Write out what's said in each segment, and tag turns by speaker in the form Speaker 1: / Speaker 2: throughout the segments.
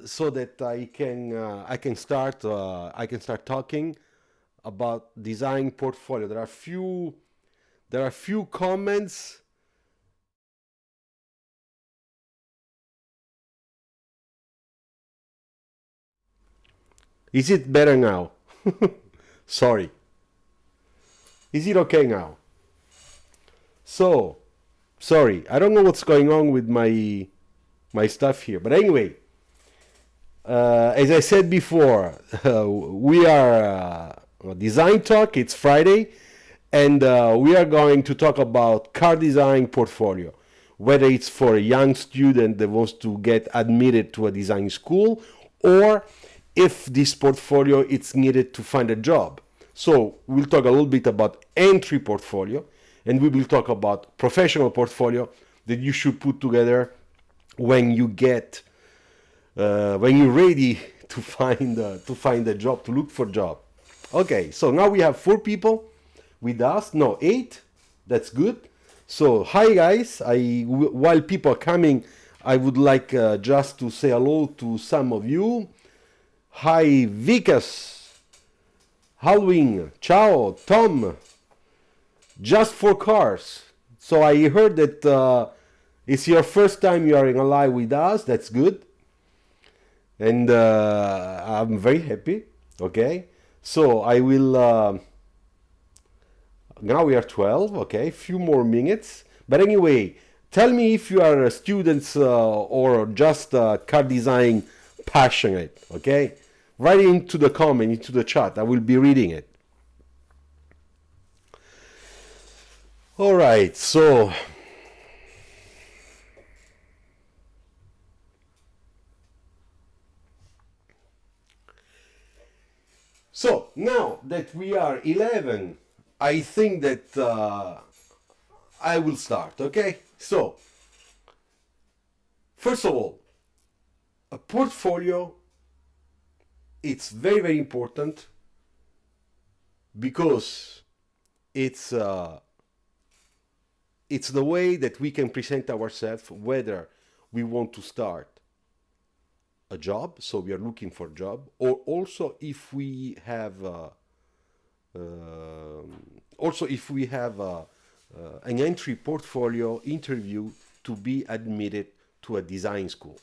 Speaker 1: so that I can start talking about design portfolio. There are few comments. Is it better now? Sorry. Is it okay now? So, sorry. I don't know what's going on with my stuff here. But anyway, as I said before, we are Design Talk. It's Friday, and we are going to talk about car design portfolio, whether it's for a young student that wants to get admitted to a design school, or if this portfolio is needed to find a job. So we'll talk a little bit about entry portfolio, and we will talk about professional portfolio that you should put together when you get when you're ready to find a job, to look for a job. Okay, so now we have 4 people with us. No, 8. That's good. So hi guys. While people are coming, I would like just to say hello to some of you. Hi Vikas, Halloween, ciao, Tom. Just for cars. So I heard that it's your first time you are in a live with us. That's good, and I'm very happy. Okay, so I will. Now we are 12. Okay, few more minutes. But anyway, tell me if you are students or just car design passionate. Okay, write it into the comment, into the chat. I will be reading it. All right, so now that we are 11, I think that I will start. Okay, so first of all, a portfolio, it's very important because it's it's the way that we can present ourselves, whether we want to start a job, so we are looking for a job, or also if we have an entry portfolio interview to be admitted to a design school.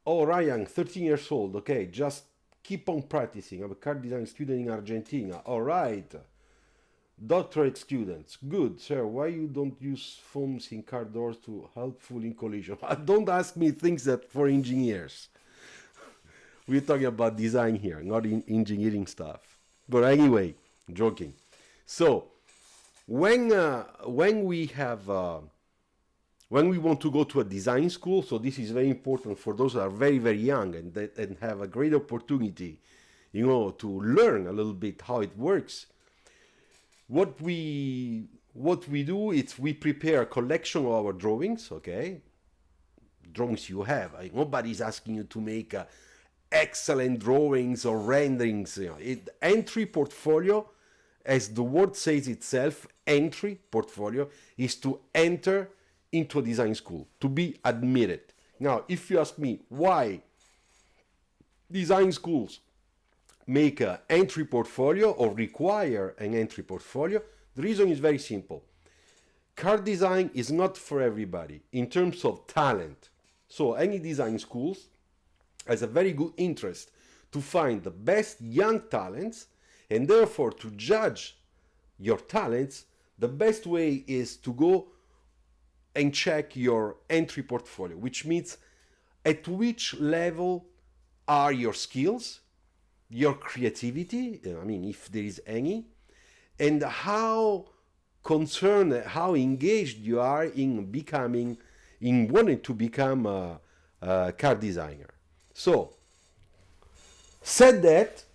Speaker 1: Oh, Ryan, 13 years old. Okay, just keep on practicing. I'm a car design student in Argentina. All right. Doctorate students, good, sir. Why you don't use foams in car doors to helpful in collision? Don't ask me things that for engineers. We're talking about design here, not in engineering stuff. But anyway, joking. So when we want to go to a design school, so this is very important for those that are very young and have a great opportunity, to learn a little bit how it works. What we do is we prepare a collection of our drawings. Okay, drawings you have. Nobody's asking you to make excellent drawings or renderings. Entry portfolio, as the word says itself, entry portfolio is to enter into a design school, to be admitted. Now, if you ask me why design schools make an entry portfolio or require an entry portfolio, the reason is very simple. Car design is not for everybody in terms of talent. So any design schools has a very good interest to find the best young talents, and therefore to judge your talents, the best way is to go and check your entry portfolio, which means at which level are your skills, your creativity, if there is any, and how concerned, how engaged you are in wanting to become a car designer. So, said that,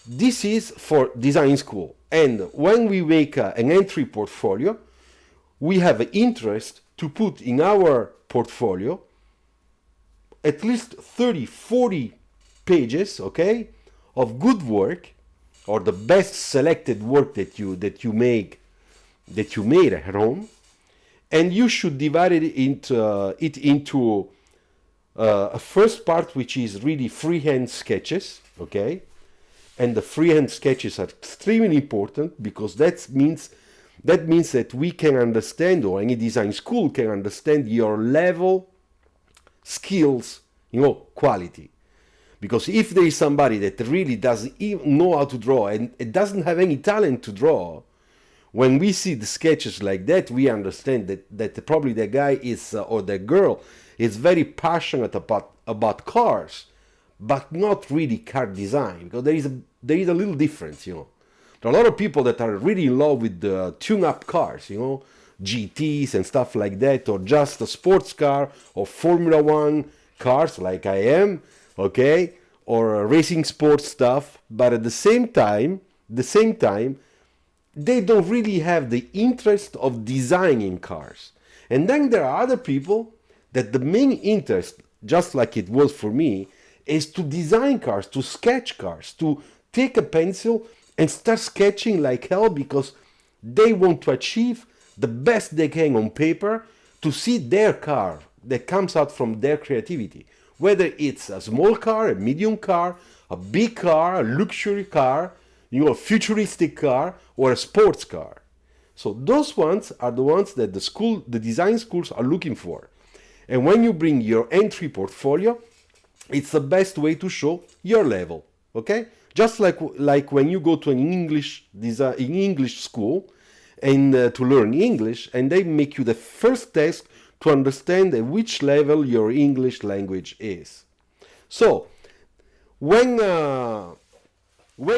Speaker 1: this is for design school. And when we make an entry portfolio, we have an interest to put in our portfolio at least 30, 40 pages, okay, of good work, or the best selected work that you made at home, and you should divide it into a first part which is really freehand sketches, okay? And the freehand sketches are extremely important because that means that we can understand, or any design school can understand your level, skills, quality. Because if there is somebody that really doesn't even know how to draw and it doesn't have any talent to draw, when we see the sketches like that, we understand that probably the guy is or the girl is very passionate about cars, but not really car design. Because there is a little difference, There are a lot of people that are really in love with the tune-up cars, GTs and stuff like that, or just a sports car or Formula One cars, like I am, okay, or racing sports stuff. But at the same time, they don't really have the interest of designing cars. And then there are other people that the main interest, just like it was for me, is to design cars, to sketch cars, to take a pencil and start sketching like hell because they want to achieve the best they can on paper to see their car that comes out from their creativity. Whether it's a small car, a medium car, a big car, a luxury car, a futuristic car, or a sports car. So those ones are the ones that the design schools are looking for. And when you bring your entry portfolio, it's the best way to show your level, okay? Just like when you go to an English school and to learn English, and they make you the first test to understand at which level your English language is. So when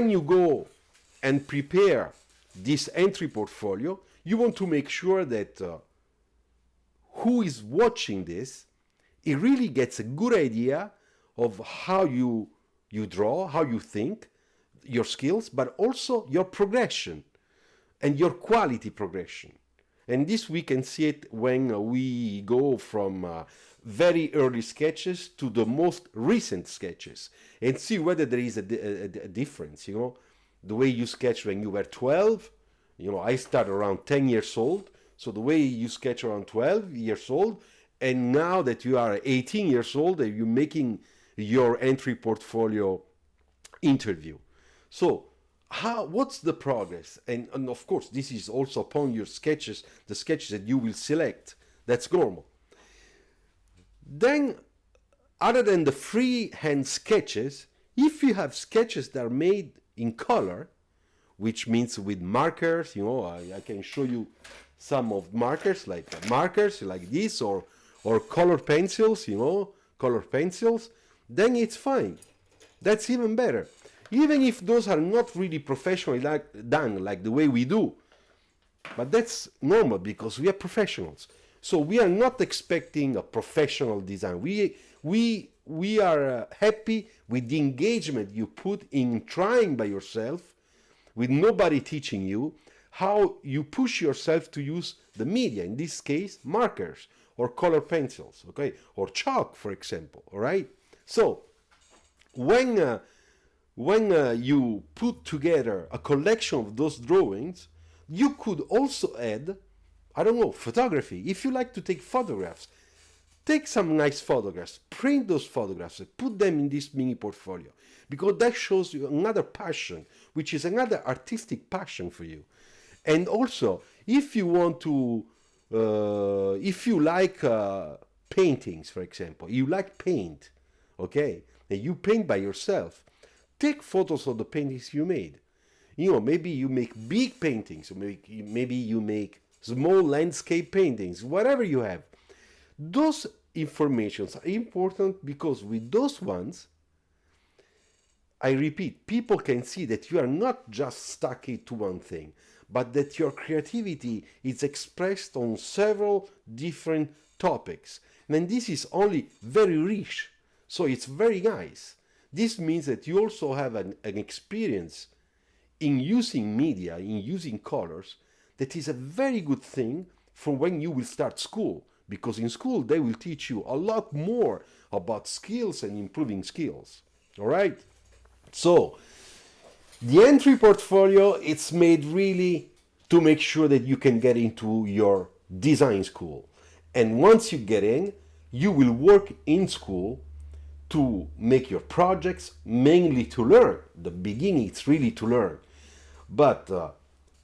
Speaker 1: you go and prepare this entry portfolio, you want to make sure that who is watching this, it really gets a good idea of how you draw, how you think, your skills, but also your progression and your quality progression. And this we can see it when we go from very early sketches to the most recent sketches and see whether there is a difference, the way you sketch when you were 12, I started around 10 years old, so the way you sketch around 12 years old, and now that you are 18 years old and you're making your entry portfolio interview. So what's the progress? And of course, this is also upon your sketches, the sketches that you will select. That's normal. Then, other than the freehand sketches, if you have sketches that are made in color, which means with markers, I can show you some of markers like this, or color pencils, then it's fine. That's even better. Even if those are not really professionally done like the way we do. But that's normal because we are professionals. So we are not expecting a professional design. We are happy with the engagement you put in trying by yourself, with nobody teaching you, how you push yourself to use the media, in this case, markers or color pencils, okay, or chalk, for example, all right? So when you put together a collection of those drawings, you could also add, photography. If you like to take photographs, take some nice photographs, print those photographs, and put them in this mini portfolio, because that shows you another passion, which is another artistic passion for you. And also, if you want to, if you like paintings, for example, you like paint, okay, and you paint by yourself, take photos of the paintings you made. Maybe you make big paintings, maybe you make small landscape paintings, whatever you have. Those informations are important because with those ones, I repeat, people can see that you are not just stuck to one thing, but that your creativity is expressed on several different topics. And this is only very rich, so it's very nice. This means that you also have an experience in using media, in using colors, that is a very good thing for when you will start school. Because in school, they will teach you a lot more about skills and improving skills. All right? So, the entry portfolio, it's made really to make sure that you can get into your design school. And once you get in, you will work in school to make your projects, mainly to learn. The beginning, it's really to learn. But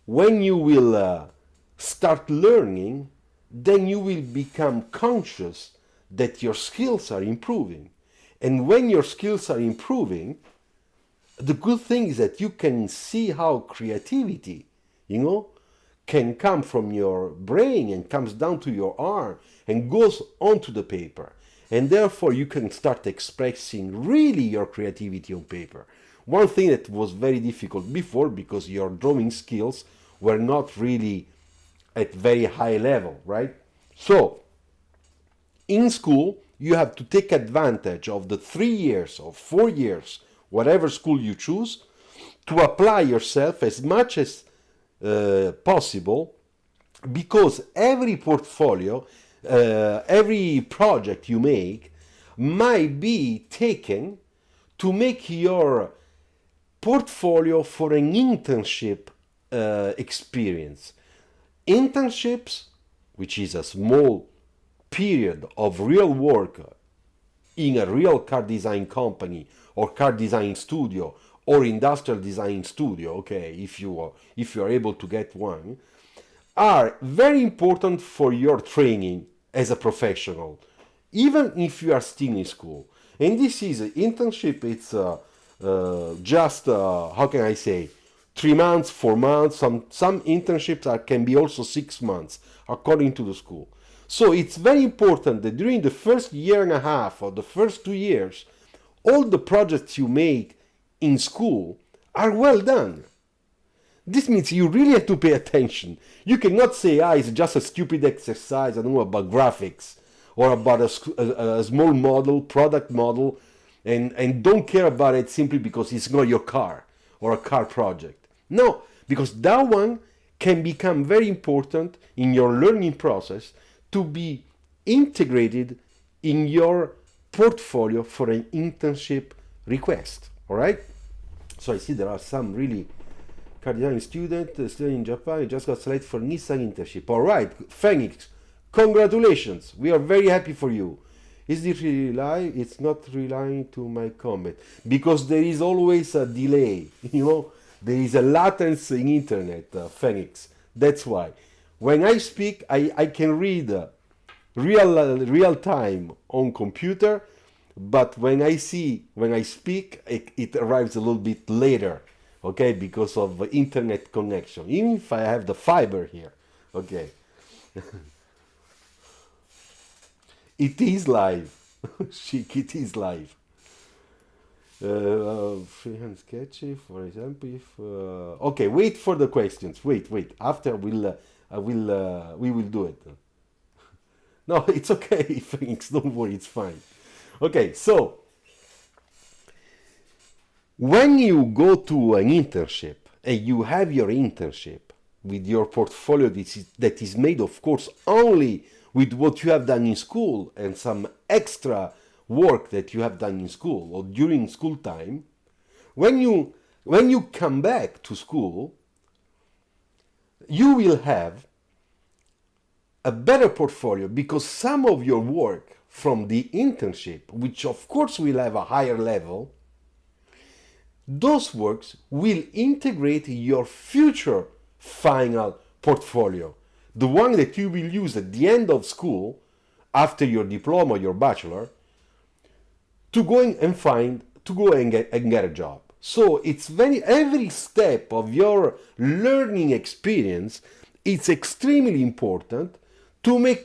Speaker 1: when you will start learning, then you will become conscious that your skills are improving. And when your skills are improving, the good thing is that you can see how creativity, can come from your brain and comes down to your arm and goes onto the paper. And therefore you can start expressing really your creativity on paper. One thing that was very difficult before, because your drawing skills were not really at very high level, right? So in school, you have to take advantage of the 3 years or 4 years, whatever school you choose, to apply yourself as much as possible, because every portfolio, every project you make might be taken to make your portfolio for an internship experience. Internships, which is a small period of real work in a real car design company or car design studio or industrial design studio, okay, if you are able to get one, are very important for your training as a professional, even if you are still in school. And this is an internship. It's just how can I say, 3 months, 4 months. Some internships can be also 6 months, according to the school. So it's very important that during the first year and a half or the first 2 years, all the projects you make in school are well done. This means you really have to pay attention. You cannot say, it's just a stupid exercise, I don't know, about graphics or about a small model, product model, and don't care about it simply because it's not your car or a car project. No, because that one can become very important in your learning process to be integrated in your portfolio for an internship request. All right? So I see there are some really car design students in Japan. I just got selected for Nissan internship. All right, Phoenix, congratulations. We are very happy for you. Is this really live? It's not relying to my comment because there is always a delay. There is a latency in internet, Phoenix. That's why. When I speak, I can read real time on computer, but when I speak, it arrives a little bit later, okay, because of internet connection. Even if I have the fiber here, okay. It is live. Chic, it is live. Freehand sketchy, for example. If okay, wait for the questions. Wait. After we will do it. No, it's okay. Thanks. Don't worry. It's fine. Okay, so when you go to an internship and you have your internship with your portfolio that is made, of course, only with what you have done in school and some extra work that you have done in school or during school time, when you come back to school, you will have a better portfolio because some of your work from the internship, which of course will have a higher level, those works will integrate your future final portfolio, the one that you will use at the end of school, after your diploma, your bachelor, to go and get a job. So it's every step of your learning experience, it's extremely important to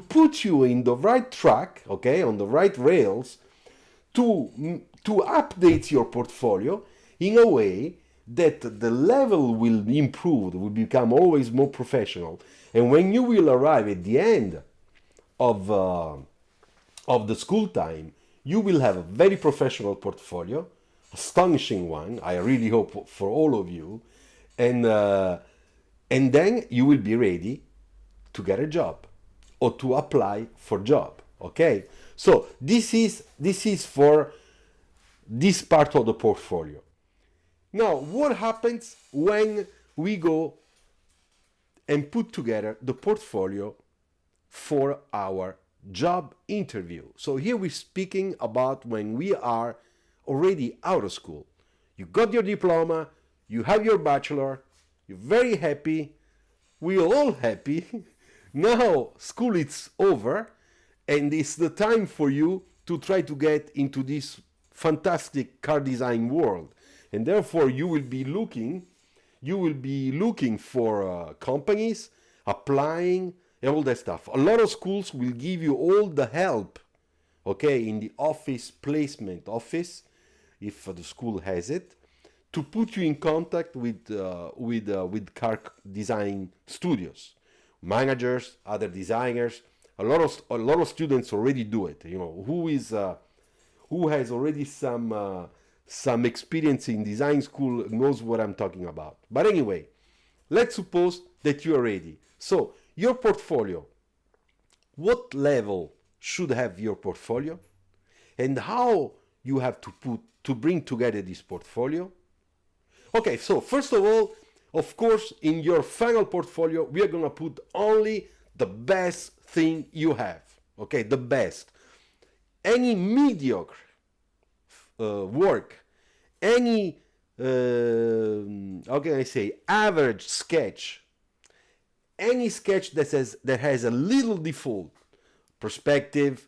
Speaker 1: put you in the right track, okay, on the right rails, to update your portfolio in a way that the level will improve, will become always more professional. And when you will arrive at the end of the school time, you will have a very professional portfolio, astonishing one, I really hope for all of you, and then you will be ready to get a job or to apply for job. Okay, so this is for this part of the portfolio. Now, what happens when we go and put together the portfolio for our job interview. So here we're speaking about when we are already out of school. You got your diploma, you have your bachelor, you're very happy, we're all happy. Now school is over and it's the time for you to try to get into this fantastic car design world. And therefore you will be looking for companies, applying, and all that stuff. A lot of schools will give you all the help, okay, in the office placement office, if the school has it, to put you in contact with car design studios, managers, other designers. A lot of students already do it. You know, who has already some experience in design school knows what I'm talking about. But anyway, let's suppose that you are ready. So your portfolio, what level should have your portfolio, and how you have to bring together this portfolio? Okay, so first of all, of course, in your final portfolio, we are going to put only the best thing you have. Okay, the best. Any mediocre work, any, how can I say, average sketch, any sketch that has a little default, perspective,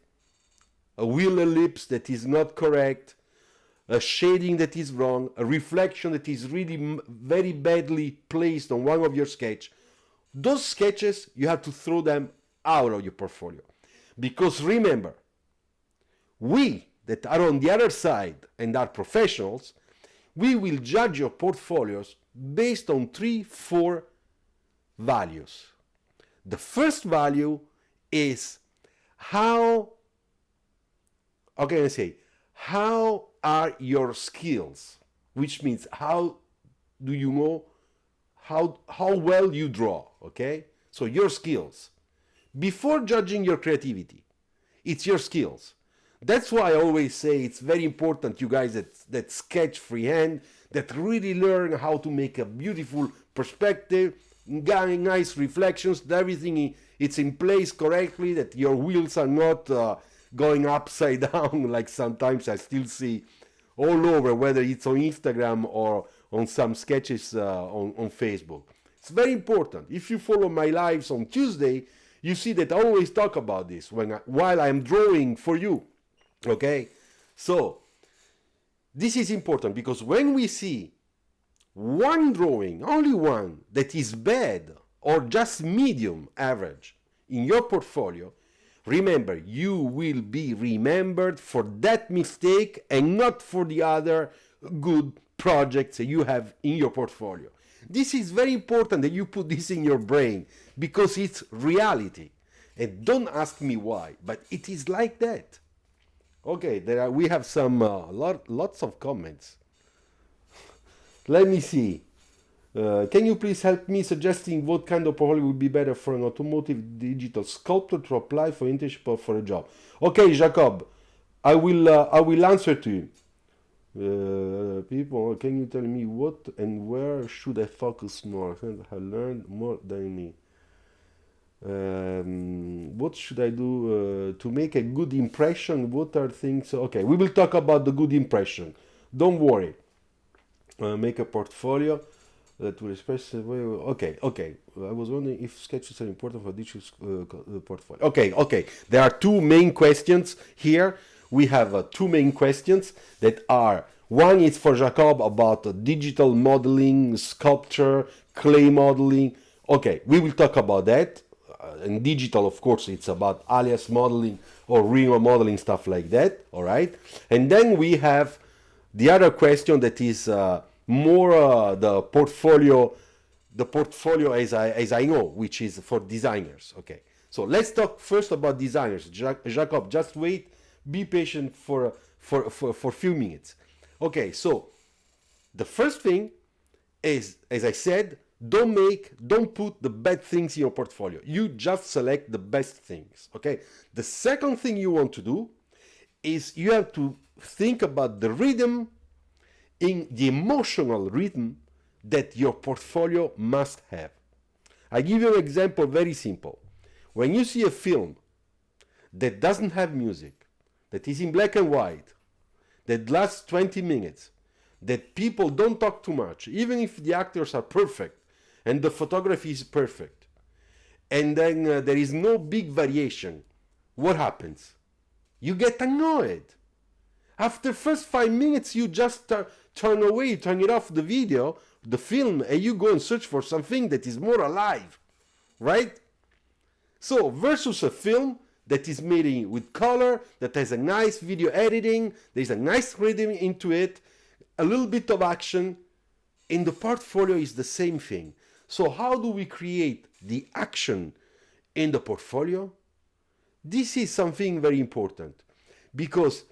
Speaker 1: a wheel ellipse that is not correct, a shading that is wrong, a reflection that is really very badly placed on one of your sketch, those sketches, you have to throw them out of your portfolio. Because remember, we that are on the other side and are professionals, we will judge your portfolios based on 3-4 values. The first value is how are your skills, which means how do you know how well you draw, okay? So your skills. Before judging your creativity, it's your skills. That's why I always say it's very important, you guys that sketch freehand, that really learn how to make a beautiful perspective, nice reflections, that everything it's in place correctly, that your wheels are not going upside down like sometimes I still see all over, whether it's on Instagram or on some sketches on Facebook. It's very important. If you follow my lives on Tuesday, you see that I always talk about this while I'm drawing for you. Okay? So, this is important because when we see one drawing, only one, that is bad or just medium average in your portfolio, remember, you will be remembered for that mistake and not for the other good projects that you have in your portfolio. This is very important that you put this in your brain because it's reality. And don't ask me why, but it is like that. Okay, we have some lots of comments. Let me see. Can you please help me suggesting what kind of portfolio would be better for an automotive digital sculptor to apply for internship or for a job? Okay, Jacob, I will answer to you. People, can you tell me what and where should I focus more? I have learned more than me. What should I do to make a good impression? What are things? Okay, we will talk about the good impression. Don't worry. Make a portfolio that will express the way. Okay. I was wondering if sketches are important for digital portfolio. Okay. There are two main questions here. We have two main questions that are, one is for Jacob about digital modeling, sculpture, clay modeling. Okay, we will talk about that. And digital, of course, it's about alias modeling or Reno modeling, stuff like that. All right. And then we have the other question that is more the portfolio as I know, which is for designers. Okay. So let's talk first about designers. Jacob, just wait. Be patient for a few minutes. Okay. So the first thing is, as I said, don't put the bad things in your portfolio. You just select the best things. Okay. The second thing you want to do is you have to think about the rhythm, in the emotional rhythm that your portfolio must have. I give you an example, very simple. When you see a film that doesn't have music, that is in black and white, that lasts 20 minutes, that people don't talk too much, even if the actors are perfect and the photography is perfect, and then there is no big variation, what happens? You get annoyed. After first 5 minutes, you just turn away, turn it off the video, the film, and you go and search for something that is more alive, right? So, versus a film that is made with color, that has a nice video editing, there's a nice rhythm into it, a little bit of action. In the portfolio is the same thing. So how do we create the action in the portfolio? This is something very important, because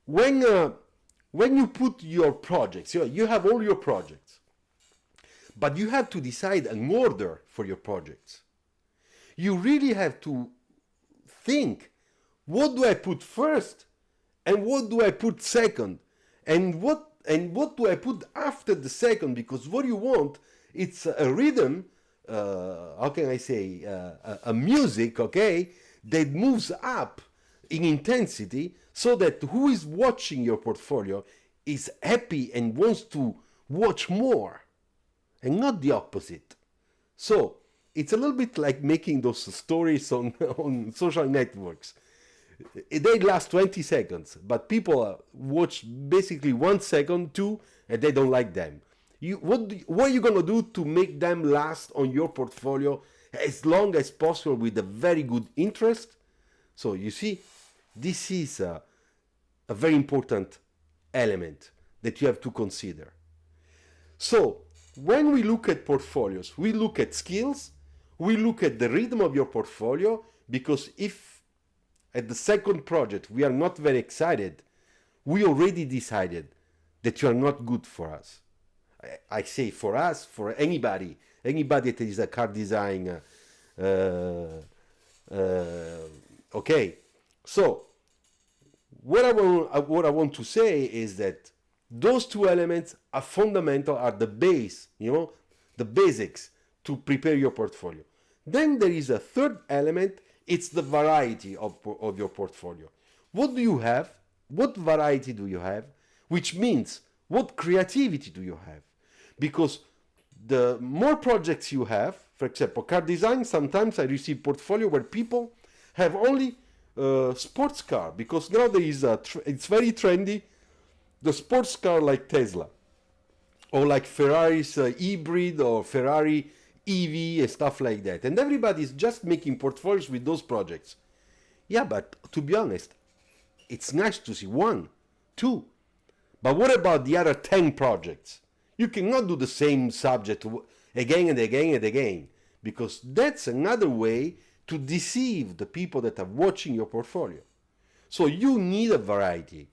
Speaker 1: when you put your projects, you have all your projects, but you have to decide an order for your projects. You really have to think, what do I put first and what do I put second, and what do I put after the second? Because what you want, it's a rhythm, how can I say, a music, okay, that moves up in intensity, so that who is watching your portfolio is happy and wants to watch more, and not the opposite. So it's a little bit like making those stories on social networks. They last 20 seconds, but people watch basically 1 second, 2, and they don't like them. What are you going to do to make them last on your portfolio as long as possible with a very good interest? So you see, this is a very important element that you have to consider. So when we look at portfolios, we look at skills, we look at the rhythm of your portfolio, because if at the second project we are not very excited, we already decided that you are not good for us. I say for us, for anybody that is a car design. Okay, so what I want to say is that those two elements are fundamental, are the base, the basics to prepare your portfolio. Then there is a third element. It's the variety of your portfolio. What do you have? What variety do you have? Which means, what creativity do you have? Because the more projects you have, for example, car design, sometimes I receive portfolio where people have only sports car, because now there is it's very trendy, the sports car like Tesla, or like Ferrari's hybrid, or Ferrari EV and stuff like that. And everybody's just making portfolios with those projects. Yeah, but to be honest, it's nice to see 1, 2. But what about the other 10 projects? You cannot do the same subject again and again and again, because that's another way to deceive the people that are watching your portfolio. So you need a variety.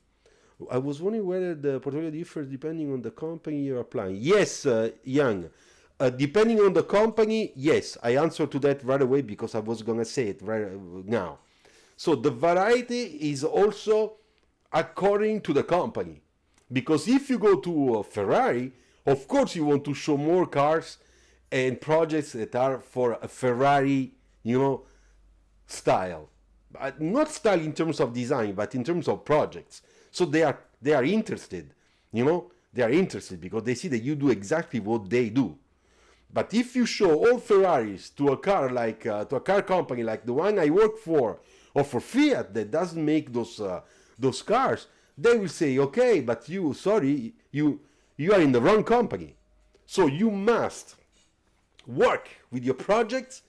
Speaker 1: I was wondering whether the portfolio differs depending on the company you're applying. Yes, Young. Depending on the company, yes. I answered to that right away because I was going to say it right now. So the variety is also according to the company. Because if you go to a Ferrari, of course you want to show more cars and projects that are for a Ferrari, style. Not style in terms of design, but in terms of projects. So they are interested, they are interested because they see that you do exactly what they do. But if you show all Ferraris to a car to a car company like the one I work for, or for Fiat that doesn't make those cars, they will say, okay, but you are in the wrong company. So you must work with your projects.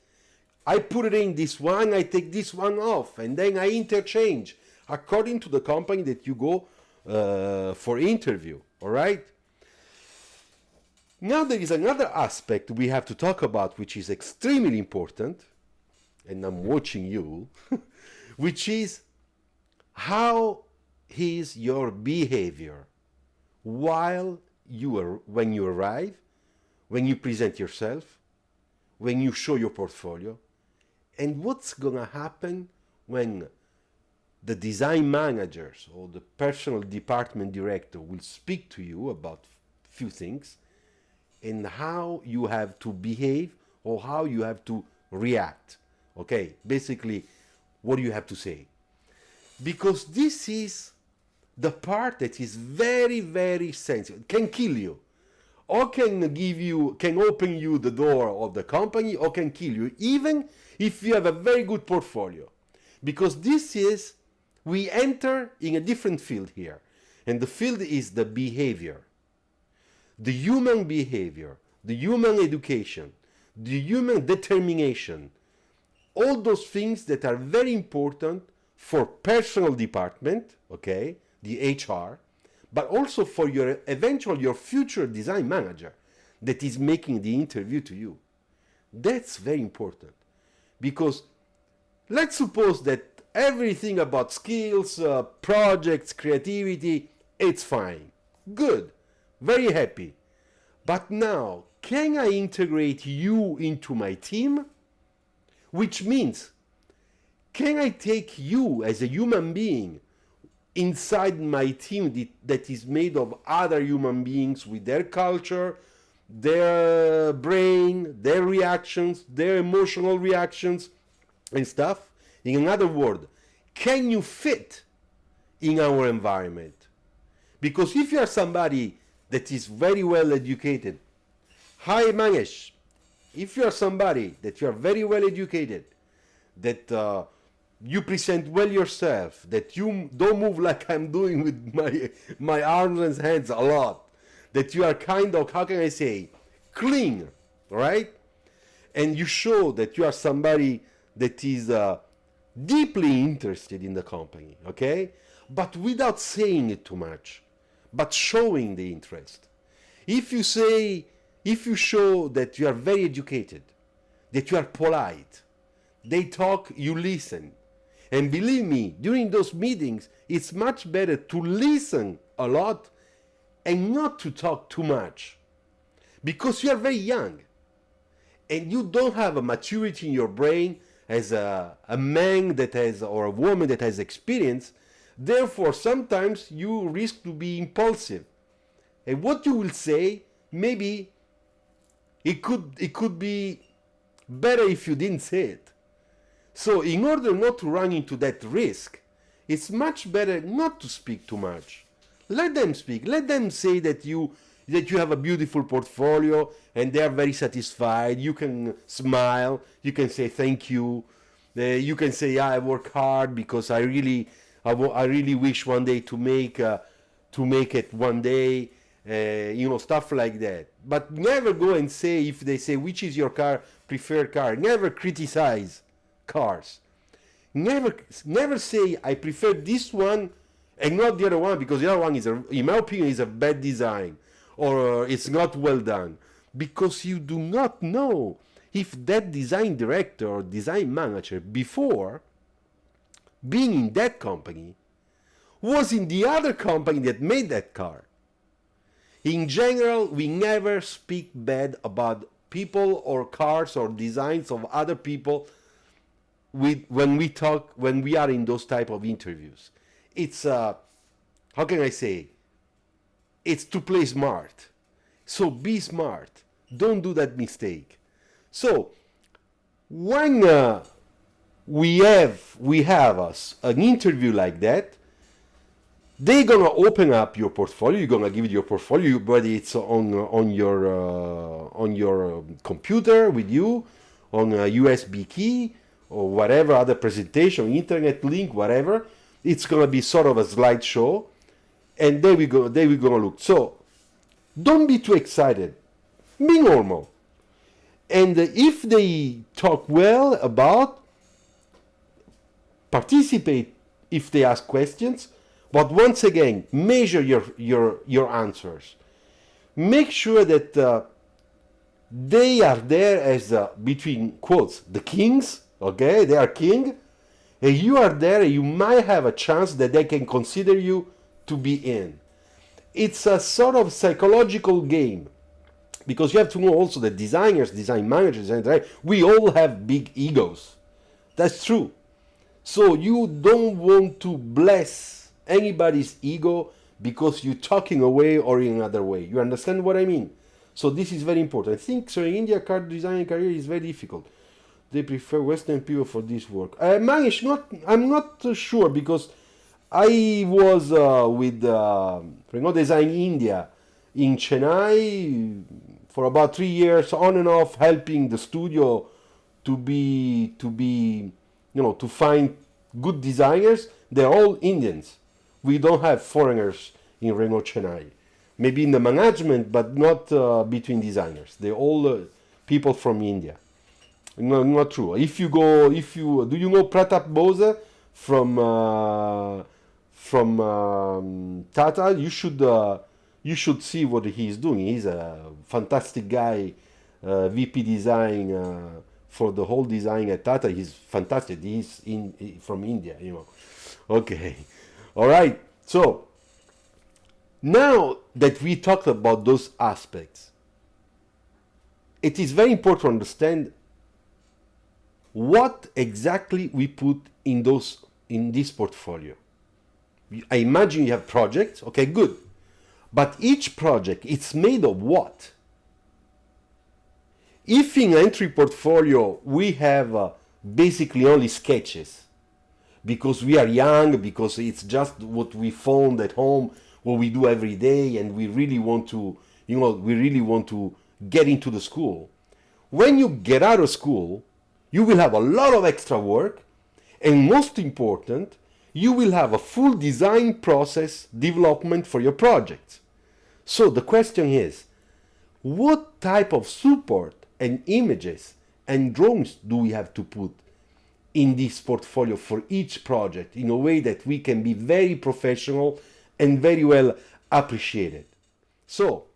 Speaker 1: I put it in this one, I take this one off, and then I interchange according to the company that you go for interview, all right? Now there is another aspect we have to talk about, which is extremely important, and I'm watching you, which is how is your behavior when you arrive, when you present yourself, when you show your portfolio, and what's gonna happen when the design managers or the personal department director will speak to you about few things, and how you have to behave or how you have to react. Okay, basically, what do you have to say? because this is the part that is very, very sensitive, can kill you, or can open you the door of the company, or can kill you, even if you have a very good portfolio. Because we enter in a different field here. And the field is the behavior, the human behavior, the human education, the human determination, all those things that are very important for personal department, okay, the HR, but also for your future design manager that is making the interview to you. That's very important, because let's suppose that everything about skills, projects, creativity, it's fine, good, very happy. But now, can I integrate you into my team? Which means, can I take you as a human being inside my team that is made of other human beings with their culture, their brain, their reactions, their emotional reactions and stuff? In other words, can you fit in our environment? Because if you are somebody that is very well educated, hi Manesh, if you are somebody that you are very well educated, that you present well yourself, that you don't move like I'm doing with my arms and hands a lot, that you are kind of, how can I say, clean, right? And you show that you are somebody that is deeply interested in the company, okay? But without saying it too much, but showing the interest. If you show that you are very educated, that you are polite, they talk, you listen. And believe me, during those meetings, it's much better to listen a lot and not to talk too much. Because you are very young. And you don't have a maturity in your brain as a man that has, or a woman that has experience. Therefore, sometimes you risk to be impulsive. And what you will say, maybe it could be better if you didn't say it. So in order not to run into that risk, it's much better not to speak too much. Let them speak. Let them say that you have a beautiful portfolio and they are very satisfied. You can smile. You can say thank you. You can say, yeah, I work hard because I really wish one day to make it one day. Stuff like that. But never go and say, if they say which is your preferred car, never criticize cars. Never say I prefer this one and not the other one, because the other one is, in my opinion, is a bad design, or it's not well done, because you do not know if that design director or design manager before being in that company was in the other company that made that car. In general, we never speak bad about people or cars or designs of other people when we are in those type of interviews. It's how can I say, it's to play smart. So be smart, don't do that mistake. So when we have an interview like that, they're gonna open up your portfolio. You're gonna give it your portfolio, whether it's on your computer with you, on a USB key, or whatever other presentation, internet link, whatever. It's gonna be sort of a slideshow, and there we go. There we gonna look. So don't be too excited. Be normal. And if they talk well about, participate if they ask questions. But once again, measure your answers. Make sure that they are there as, between quotes, the kings, okay? They are king. And you are there, and you might have a chance that they can consider you to be in. It's a sort of psychological game. Because you have to know also that designers, design managers, we all have big egos. That's true. So you don't want to bless anybody's ego because you're talking away or in another way. You understand what I mean? So this is very important. I think so in India, car design career is very difficult. They prefer Western people for this work. Manish, I'm not sure, because I was with Renault Design India in Chennai for about 3 years, on and off, helping the studio to find good designers. They're all Indians. We don't have foreigners in Renault Chennai. Maybe in the management, but not between designers. They're all people from India. No, not true. Do you know Pratap Bose from Tata? You should see what he's doing. He's a fantastic guy, VP design for the whole design at Tata. He's fantastic. From India. Okay, all right. So now that we talked about those aspects, it is very important to understand what exactly we put in this portfolio. I imagine you have projects. Okay, good. But each project, it's made of what? If in entry portfolio we have basically only sketches, because we are young, because it's just what we found at home, what we do every day, and we really want to get into the school. When you get out of school, you will have a lot of extra work, and most important, you will have a full design process development for your project. So the question is, what type of support and images and drawings do we have to put in this portfolio for each project in a way that we can be very professional and very well appreciated? So,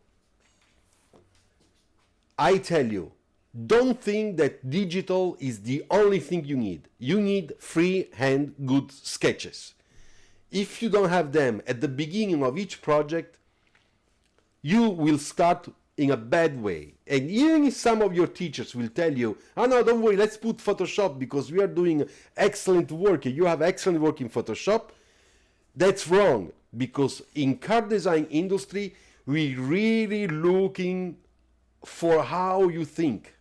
Speaker 1: I tell you, don't think that digital is the only thing you need. You need freehand good sketches. If you don't have them at the beginning of each project, you will start in a bad way. And even if some of your teachers will tell you, oh no, don't worry, let's put Photoshop because we are doing excellent work. You have excellent work in Photoshop. That's wrong, because in car design industry, we really looking for how you think.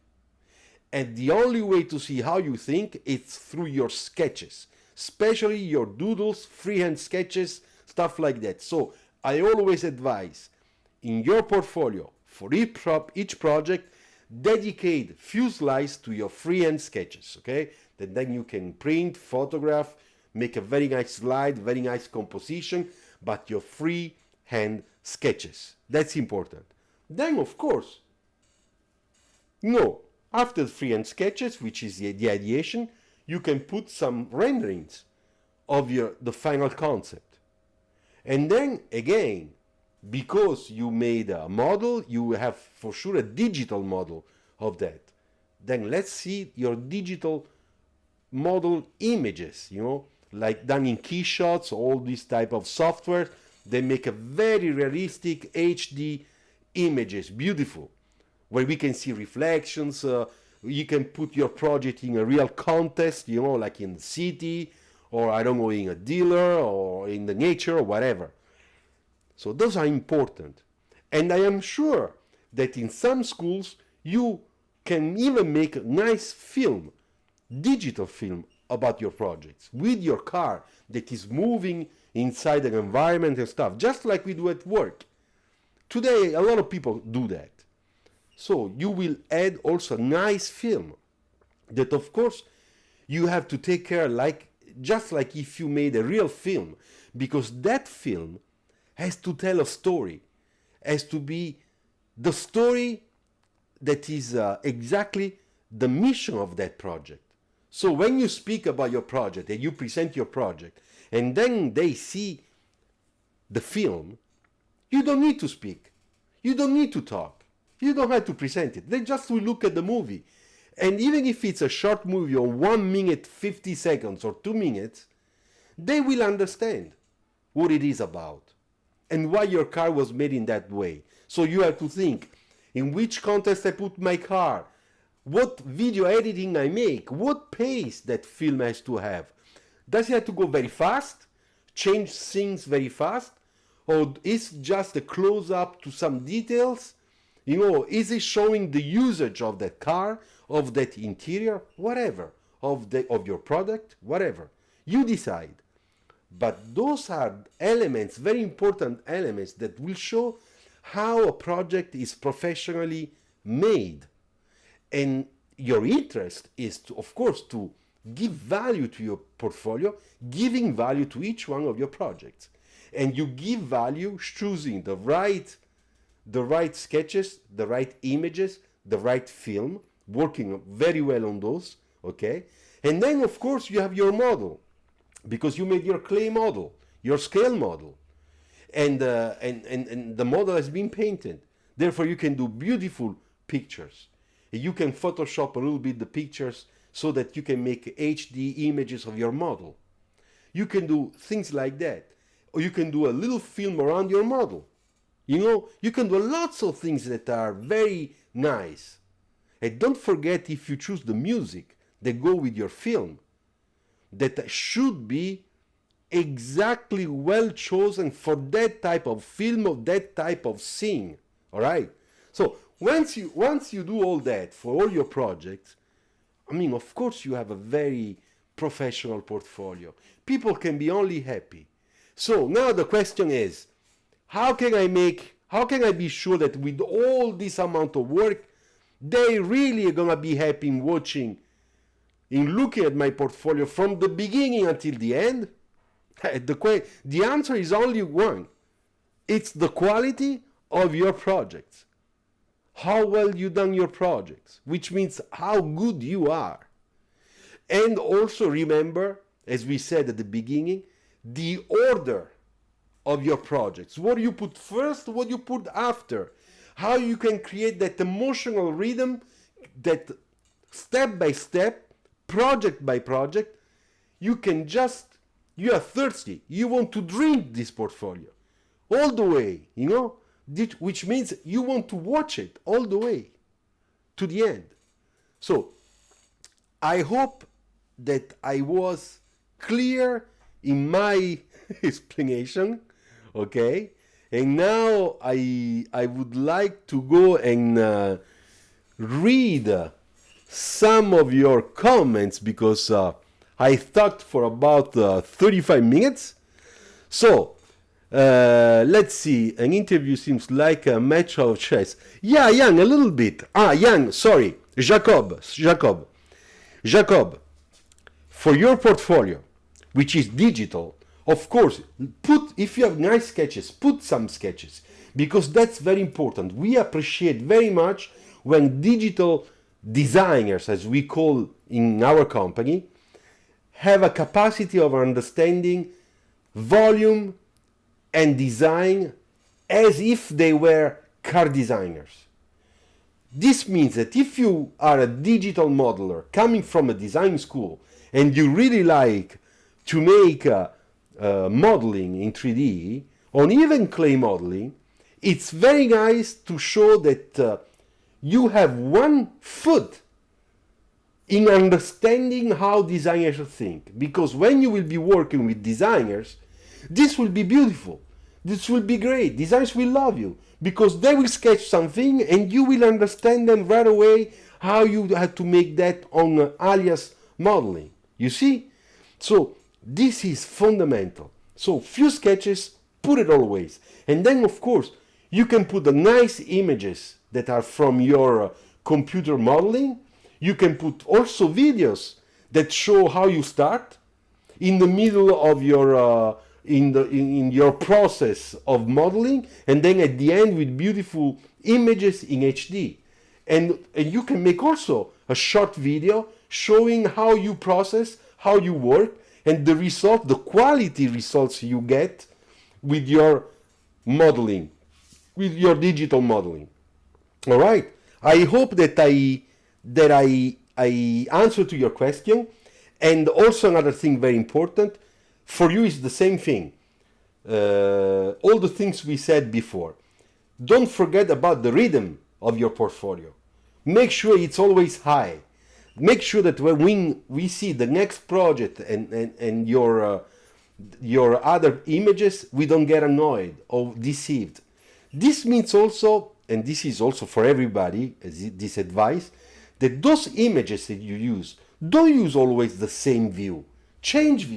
Speaker 1: And the only way to see how you think is through your sketches, especially your doodles, freehand sketches, stuff like that. So I always advise, in your portfolio, for each project, dedicate few slides to your freehand sketches, okay? That then you can print, photograph, make a very nice slide, very nice composition, but your freehand sketches. That's important. Then, of course, after the freehand sketches, which is the ideation, you can put some renderings of the final concept. And then again, because you made a model, you have for sure a digital model of that. Then let's see your digital model images, like done in Keyshots, all this type of software. They make a very realistic HD images, beautiful, where we can see reflections. You can put your project in a real contest, like in the city, or I don't know, in a dealer, or in the nature, or whatever. So those are important. And I am sure that in some schools, you can even make a nice film, digital film, about your projects, with your car that is moving inside an environment and stuff, just like we do at work. Today, a lot of people do that. So you will add also nice film that, of course, you have to take care just like if you made a real film, because that film has to tell a story, has to be the story that is exactly the mission of that project. So when you speak about your project and you present your project and then they see the film, you don't need to speak. You don't need to talk. You don't have to present it. They just will look at the movie. And even if it's a short movie of 1 minute, 50 seconds or 2 minutes, they will understand what it is about and why your car was made in that way. So you have to think, in which context I put my car, what video editing I make, what pace that film has to have. Does it have to go very fast, change things very fast, or is just a close-up to some details? Is it showing the usage of that car, of that interior, whatever, of your product, whatever. You decide. But those are elements, very important elements, that will show how a project is professionally made. And your interest is, to, of course, to give value to your portfolio, giving value to each one of your projects. And you give value choosing the right sketches, the right images, the right film, working very well on those, okay? And then, of course, you have your model, because you made your clay model, your scale model, and the model has been painted. Therefore, you can do beautiful pictures. You can Photoshop a little bit the pictures so that you can make HD images of your model. You can do things like that. Or you can do a little film around your model. You know, you can do lots of things that are very nice. And don't forget, if you choose the music that go with your film, that should be exactly well chosen for that type of film or that type of scene. All right? So once you do all that for all your projects, I mean, of course you have a very professional portfolio. People can be only happy. So now the question is, how can I be sure that with all this amount of work, they really are gonna be happy in watching, in looking at my portfolio from the beginning until the end? The answer is only one. It's the quality of your projects. How well you done your projects, which means how good you are. And also remember, as we said at the beginning, the order of your projects. What you put first, what you put after. How you can create that emotional rhythm that step by step, project by project, you are thirsty. You want to drink this portfolio all the way, you know, which means you want to watch it all the way to the end. So I hope that I was clear in my explanation, okay? And now I would like to go and read some of your comments, because I talked for about 35 minutes. So let's see. An interview seems like a match of chess. Yeah, Jan, a little bit. Jan, sorry. Jacob. For your portfolio, which is digital, of course, if you have nice sketches, put some sketches, because that's very important. We appreciate very much when digital designers, as we call in our company, have a capacity of understanding volume and design as if they were car designers. This means that if you are a digital modeler coming from a design school and you really like to make modeling in 3D, or even clay modeling, it's very nice to show that you have one foot in understanding how designers think. Because when you will be working with designers, this will be beautiful. This will be great. Designers will love you, because they will sketch something and you will understand them right away how you have to make that on alias modeling. You see? So this is fundamental. So few sketches, put it always. And then, of course, you can put the nice images that are from your computer modeling. You can put also videos that show how you start in the middle of your in your process of modeling, and then at the end with beautiful images in HD. And you can make also a short video showing how you process, how you work, and the result, the quality results you get with your modeling, with your digital modeling. All right. I hope that I answered to your question. And also another thing very important for you is the same thing. All the things we said before. Don't forget about the rhythm of your portfolio. Make sure it's always high. Make sure that when we see the next project and your other images, we don't get annoyed or deceived. This means also, and this is also for everybody, this advice, that those images that you use, don't use always the same view. Change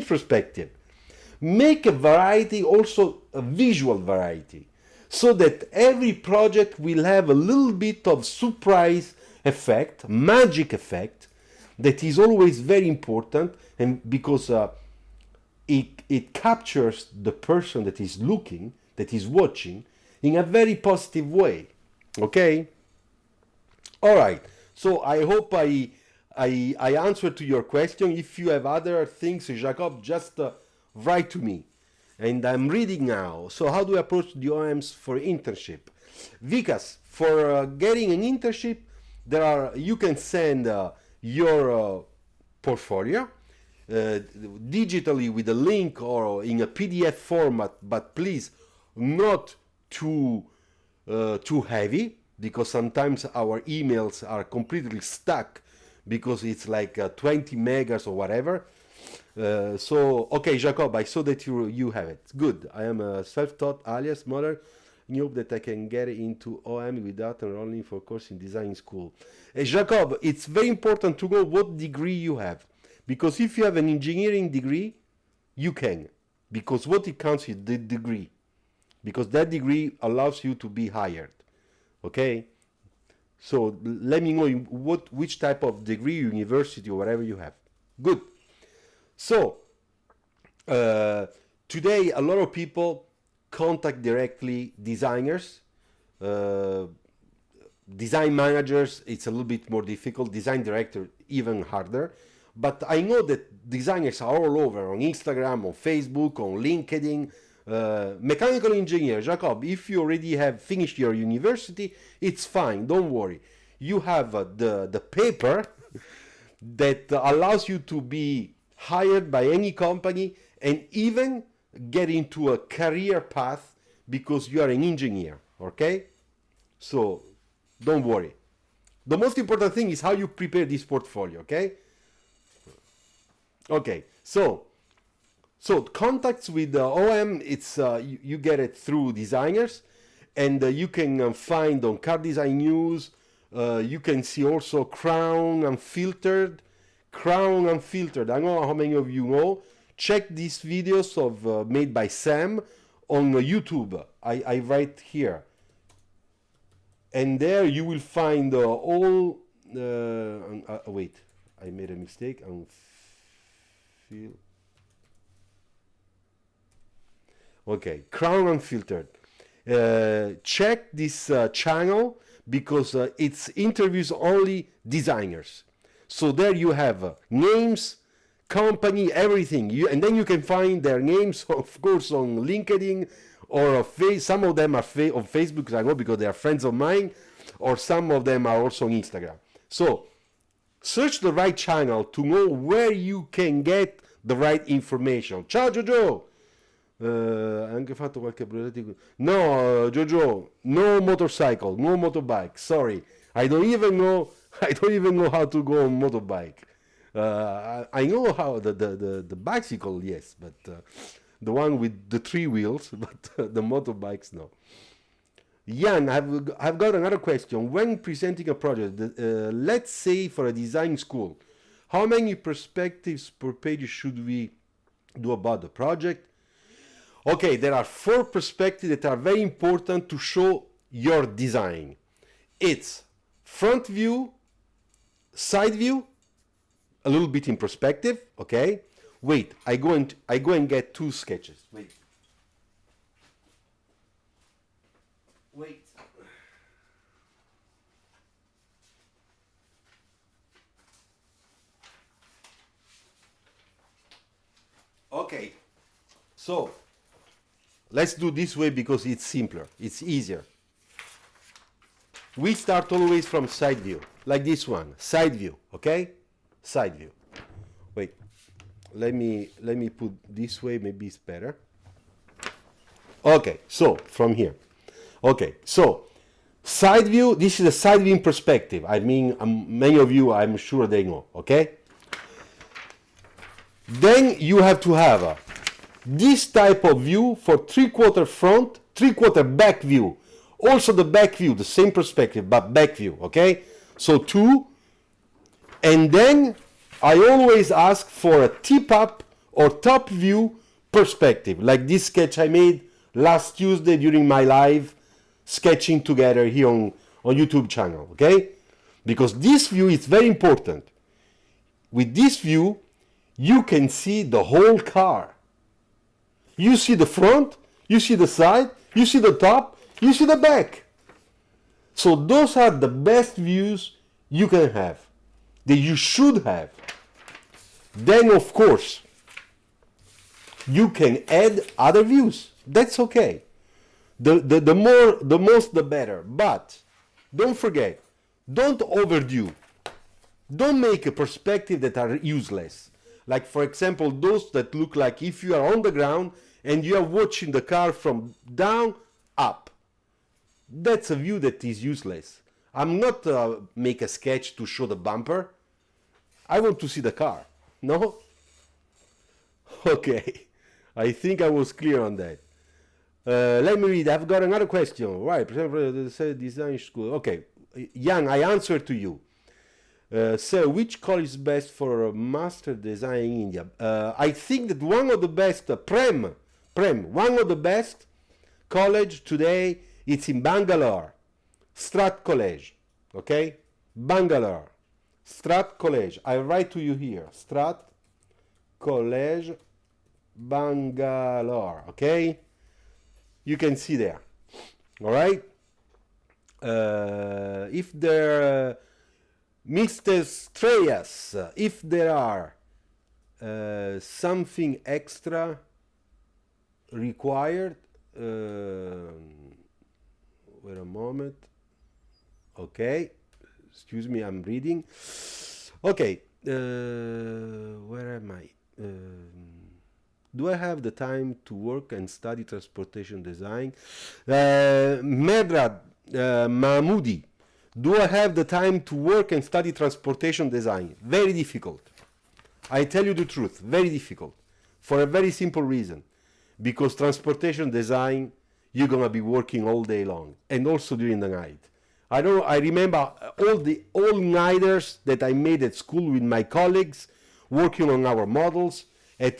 Speaker 1: perspective. make a variety, also a visual variety, so that every project will have a little bit of surprise effect, magic effect, that is always very important, and because it captures the person that is looking, that is watching, in a very positive way. Okay? All right. So I hope I answered to your question. If you have other things, Jacob, just write to me. And I'm reading now. So how do I approach the OMs for internship? Vikas, for getting an internship, you can send your portfolio digitally with a link or in a PDF format, but please not too heavy, because sometimes our emails are completely stuck because it's like 20 megas or whatever. So, okay, Jacob, I saw that you have it. Good. I am a self-taught alias model. I hope that I can get into OM without enrolling for a course in design school. Jacob, it's very important to know what degree you have. Because if you have an engineering degree, you can. Because what it counts is the degree. Because that degree allows you to be hired. Okay? So let me know which type of degree, university, or whatever you have. Good. So, today a lot of people contact directly designers, design managers, it's a little bit more difficult, design director even harder, but I know that designers are all over, on Instagram, on Facebook, on LinkedIn. Mechanical engineer, Jacob, if you already have finished your university, it's fine, don't worry. You have the paper that allows you to be hired by any company and even get into a career path because you are an engineer, okay? So don't worry. The most important thing is how you prepare this portfolio, okay? Okay, so contacts with the OM, it's you get it through designers, and you can find on Car Design News. You can see also Crown Unfiltered. Crown Unfiltered. I don't know how many of you know. Check these videos of made by Sam on YouTube. I write here, and there you will find all. Wait, I made a mistake. Okay, Crown Unfiltered. Check this channel because it's interviews only designers. So there you have names, company, everything. And then you can find their names, of course, on LinkedIn or some of them are on Facebook, I know, because they are friends of mine, or some of them are also on Instagram. So search the right channel to know where you can get the right information. Ciao Jojo! Anche fatto qualche progetto. No, Jojo, no motorcycle, no motorbike. Sorry, I don't even know how to go on motorbike. I know how the bicycle, yes, but the one with the 3 wheels, but the motorbikes, no. Jan, I've got another question. When presenting a project, let's say for a design school, how many perspectives per page should we do about the project? Okay, there are 4 perspectives that are very important to show your design. It's front view, side view, a little bit in perspective, okay? Wait, I go and get 2 sketches. Wait. Okay, so let's do this way because it's simpler, it's easier. We start always from side view, like this one, side view, okay? Side view. Wait, let me put this way, maybe it's better. Okay, so from here. Okay, so side view, this is a side view in perspective. I mean, many of you, I'm sure they know, okay? Then you have to have this type of view for 3/4 front, 3/4 back view. Also the back view, the same perspective, but back view, okay? So 2. And then I always ask for a tip up or top view perspective, like this sketch I made last Tuesday during my live sketching together here on YouTube channel, okay? Because this view is very important. With this view, you can see the whole car. You see the front, you see the side, you see the top, you see the back. So those are the best views you can have, that you should have. Then, of course, you can add other views. That's okay. The most, the better. But don't forget, don't overdo. Don't make a perspective that are useless. Like, for example, those that look like if you are on the ground and you are watching the car from down up. That's a view that is useless. I'm not make a sketch to show the bumper. I want to see the car. No? Okay. I think I was clear on that. Let me read. I've got another question. Right. Design school. Okay. Jan, I answered to you. So, which college is best for a master design in India? I think that one of the best, Prem, one of the best college today, it's in Bangalore, Strat College, okay? Bangalore, Strat College. I write to you here, Strat College, Bangalore, okay? You can see there, all right? If there, Mr. Streyas, if there are something extra required, wait a moment. Okay, excuse me, I'm reading. Okay, where am I? Do I have the time to work and study transportation design? Medrad Mahmoudi, do I have the time to work and study transportation design? Very difficult. I tell you the truth, very difficult. For a very simple reason. Because transportation design, you're gonna be working all day long and also during the night. I remember all the all-nighters that I made at school with my colleagues, working on our models, at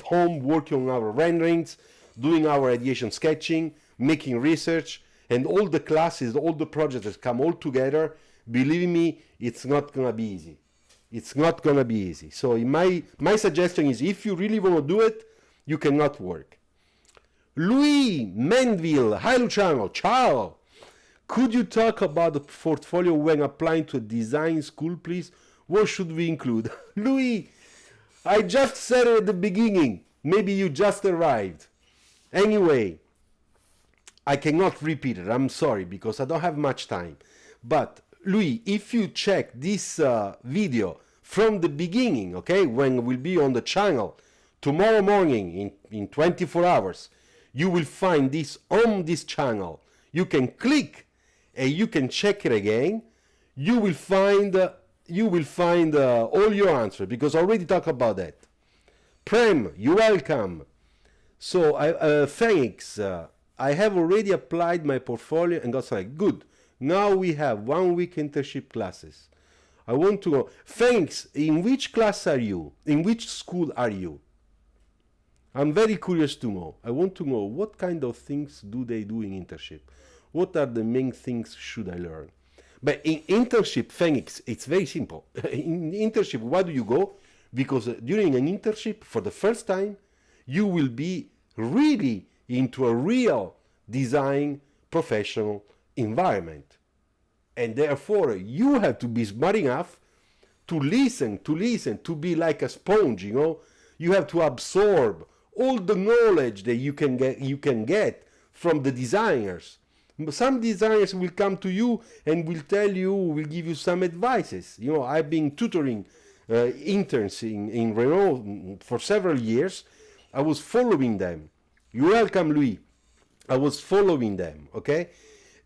Speaker 1: home working on our renderings, doing our ideation sketching, making research, and all the classes, all the projects that come all together. Believe me, it's not gonna be easy. It's not gonna be easy. So my suggestion is, if you really want to do it, you cannot work. Louis Menville, hi Luciano, ciao. Could you talk about the portfolio when applying to a design school, please? What should we include? Louis, I just said it at the beginning. Maybe you just arrived. Anyway, I cannot repeat it. I'm sorry, because I don't have much time. But Louis, if you check this video from the beginning, okay, when we'll be on the channel tomorrow morning in 24 hours, you will find this on this channel. You can click and you can check it again. You will find all your answers, because I already talked about that. Prem, you're welcome. So thanks. I have already applied my portfolio and got selected. Good. Now we have 1 week internship classes. I want to know. Thanks. In which class are you? In which school are you? I'm very curious to know. I want to know what kind of things do they do in internship. What are the main things should I learn? But in internship, thanks, it's very simple. In internship, why do you go? Because during an internship, for the first time, you will be really into a real design professional environment. And therefore, you have to be smart enough to listen, to be like a sponge, you know. You have to absorb all the knowledge that you can get from the designers. Some designers will come to you and will tell you, will give you some advices. You know, I've been tutoring interns in Renault for several years. I was following them. You're welcome, Louis. I was following them, okay?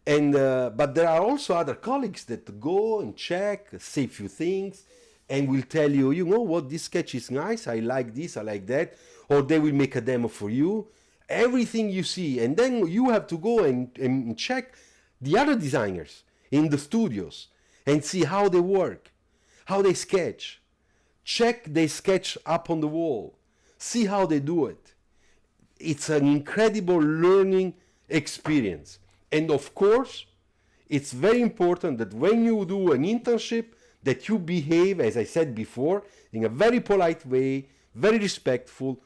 Speaker 1: And but there are also other colleagues that go and check, say a few things, and will tell you, you know what, this sketch is nice, I like this, I like that, or they will make a demo for you. Everything you see, and then you have to go and check the other designers in the studios and see how they work, how they sketch. Check their sketch up on the wall. See how they do it. it's an incredible learning experience. And of course, it's very important that when you do an internship, that you behave, as I said before, in a very polite way, very respectful.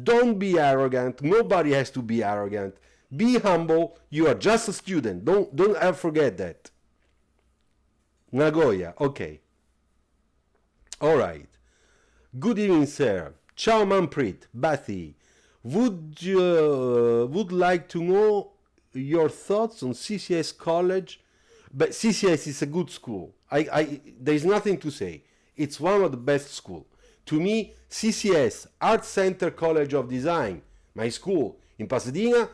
Speaker 1: Don't be arrogant. Nobody has to be arrogant. Be humble. You are just a student. Don't ever forget that. Nagoya, okay. All right. Good evening, sir. Ciao, Manpreet. Bathi. Would like to know your thoughts on CCS College. But CCS is a good school. There's nothing to say. It's one of the best schools. To me, CCS, Art Center College of Design, my school in Pasadena,